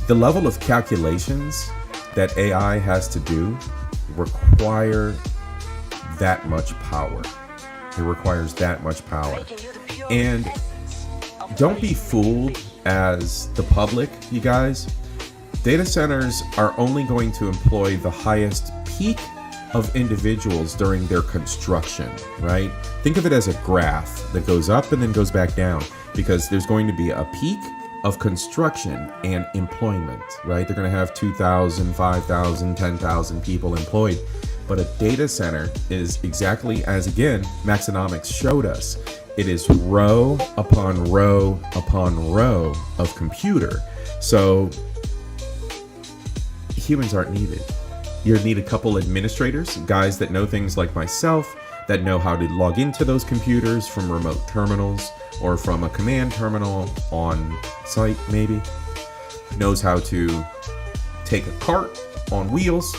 the level of calculations that AI has to do require that much power. It requires that much power. And don't be fooled as the public, you guys. Data centers are only going to employ the highest peak of individuals during their construction, right? Think of it as a graph that goes up and then goes back down, because there's going to be a peak of construction and employment, right? They're going to have 2,000, 5,000, 10,000 people employed. But a data center is exactly as, again, Maxonomics showed us. It is row upon row upon row of computer. So humans aren't needed. You need a couple administrators, guys that know things like myself, that know how to log into those computers from remote terminals or from a command terminal on site, maybe. Knows how to take a cart on wheels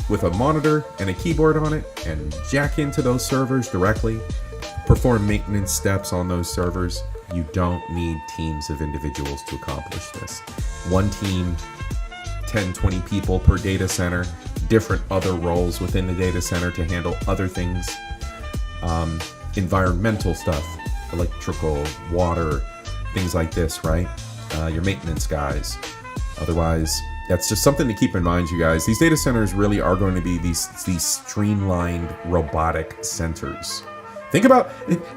with a monitor and a keyboard on it and jack into those servers directly, perform maintenance steps on those servers. You don't need teams of individuals to accomplish this. One team, 10, 20 people per data center, different other roles within the data center to handle other things, environmental stuff, electrical, water, things like this, right? Your maintenance guys. Otherwise, that's just something to keep in mind, you guys. These data centers really are going to be these streamlined robotic centers. Think about,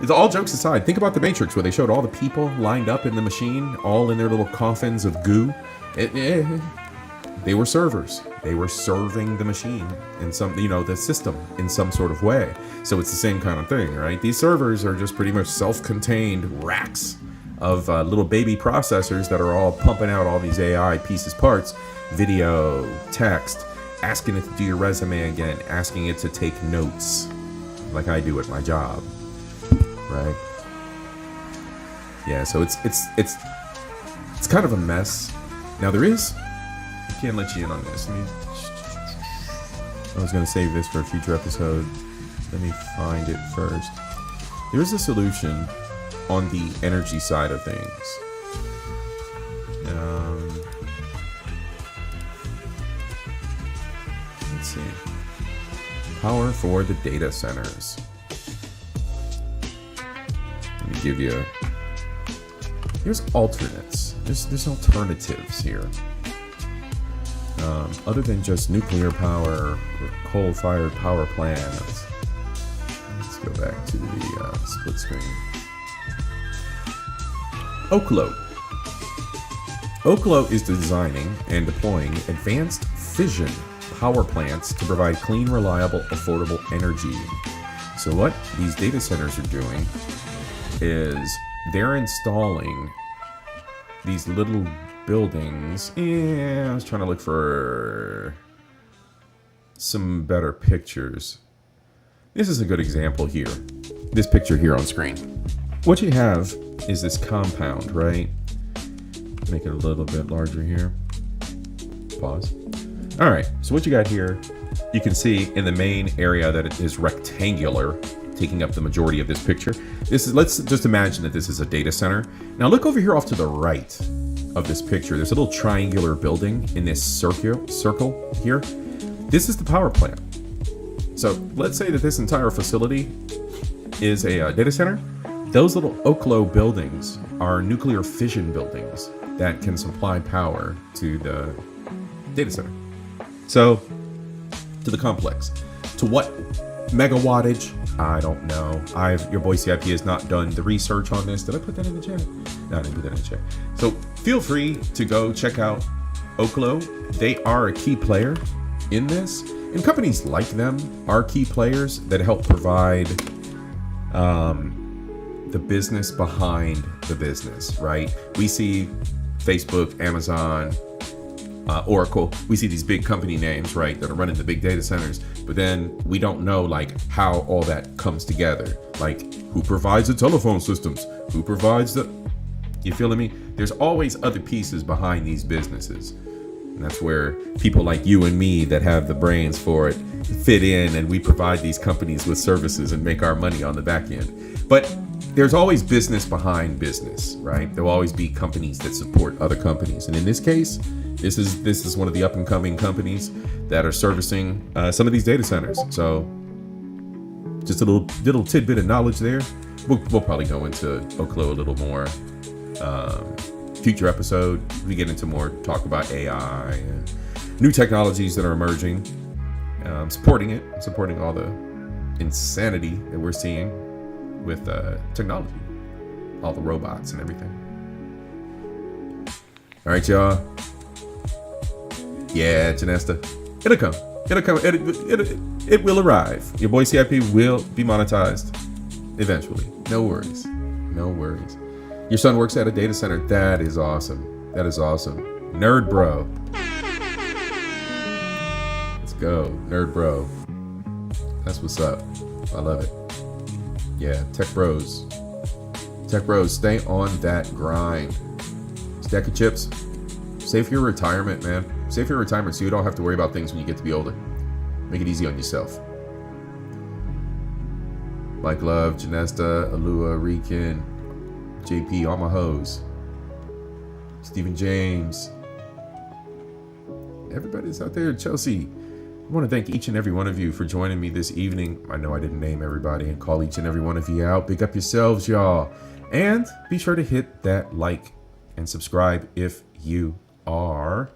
all jokes aside, think about the Matrix where they showed all the people lined up in the machine, all in their little coffins of goo. They were servers. They were serving the machine in some, the system in some sort of way. So it's the same kind of thing, right? These servers are just pretty much self-contained racks of little baby processors that are all pumping out all these AI pieces, parts, video, text, asking it to do your resume again, asking it to take notes like I do at my job, right? Yeah, so it's kind of a mess. Now there is, I can't let you in on this. I was going to save this for a future episode. Let me find it first. There is a solution on the energy side of things. Let's see. Power for the data centers. Let me give you. Here's alternates. There's alternatives here. Other than just nuclear power or coal-fired power plants. Let's go back to the split screen. Oklo. Oklo is designing and deploying advanced fission power plants to provide clean, reliable, affordable energy. So what these data centers are doing is they're installing these little buildings. I was trying to look for some better pictures. This is a good example here. This picture here on screen. What you have is this compound, right? Make it a little bit larger here. Pause. All right, so what you got here, you can see in the main area that it is rectangular, taking up the majority of this picture. Let's just imagine that this is a data center. Now look over here off to the right of this picture. There's a little triangular building in this circle here. This is the power plant. So let's say that this entire facility is a data center. Those little Oklo buildings are nuclear fission buildings that can supply power to the data center. So, to the complex. To what megawattage? I don't know. Your boy C.I.P. has not done the research on this. Did I put that in the chat? No, I didn't put that in the chat. So feel free to go check out Oklo. They are a key player in this. And companies like them are key players that help provide the business behind the business, right? We see Facebook, Amazon, Oracle. We see these big company names, right, that are running the big data centers. But then we don't know like how all that comes together. Like who provides the telephone systems? Who provides the, you feeling me? There's always other pieces behind these businesses. And that's where people like you and me that have the brains for it fit in, and we provide these companies with services and make our money on the back end. But there's always business behind business, right? There'll always be companies that support other companies. And in this case, this is one of the up and coming companies that are servicing some of these data centers. So just a little tidbit of knowledge there. We'll probably go into Oklo a little more. Future episode, we get into more talk about AI and new technologies that are emerging, supporting all the insanity that we're seeing with technology, all the robots and everything. All right, y'all. Yeah, Janesta, it'll come. It will arrive. Your boy CIP will be monetized eventually. No worries. Your son works at a data center. That is awesome. Nerd bro. Let's go, nerd bro. That's what's up. I love it. Yeah, tech bros, stay on that grind. Stack of chips. Save for your retirement, man. Save for your retirement so you don't have to worry about things when you get to be older. Make it easy on yourself. Mike Love, Janesta, Alua, Rikin, JP, all my hoes. Stephen James. Everybody's out there. Chelsea. I want to thank each and every one of you for joining me this evening. I know I didn't name everybody and call each and every one of you out. Big up yourselves, y'all. And be sure to hit that like and subscribe if you are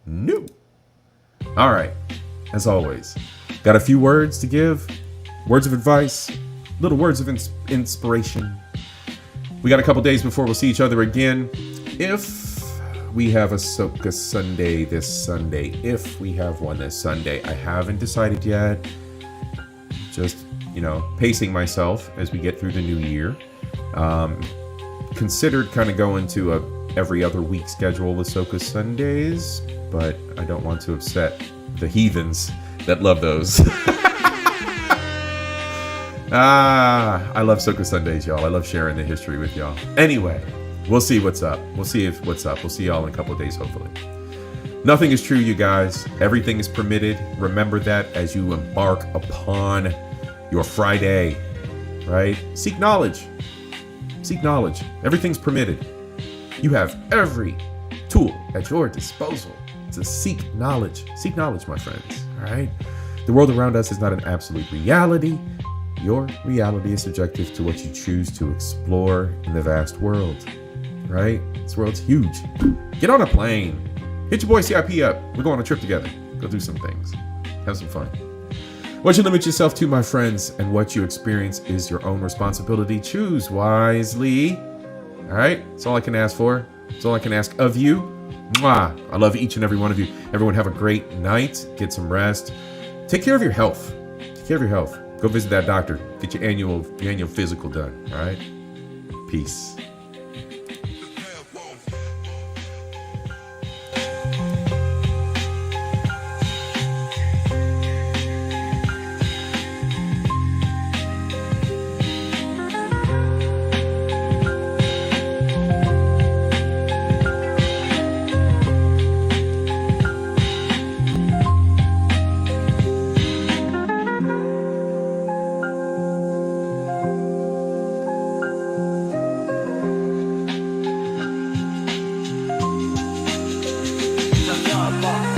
new. All right. As always, got a few words to give. Words of advice. Little words of inspiration. We got a couple days before we'll see each other again. If we have a Soka Sunday this Sunday, if we have one this Sunday, I haven't decided yet. Just, pacing myself as we get through the new year. Considered kind of going to a every other week schedule with Soka Sundays, but I don't want to upset the heathens that love those. I love Soka Sundays, y'all. I love sharing the history with y'all. Anyway, we'll see what's up. We'll see what's up. We'll see y'all in a couple of days, hopefully. Nothing is true, you guys. Everything is permitted. Remember that as you embark upon your Friday, right? Seek knowledge. Everything's permitted. You have every tool at your disposal to seek knowledge. Seek knowledge, my friends, all right? The world around us is not an absolute reality. Your reality is subjective to what you choose to explore in the vast world, right? This world's huge. Get on a plane. Hit your boy CIP up. We're going on a trip together. Go do some things. Have some fun. What you limit yourself to, my friends, and what you experience is your own responsibility. Choose wisely. All right? That's all I can ask for. That's all I can ask of you. Mwah. I love each and every one of you. Everyone have a great night. Get some rest. Take care of your health. Go visit that doctor. Get your annual physical done. All right? Peace. Box.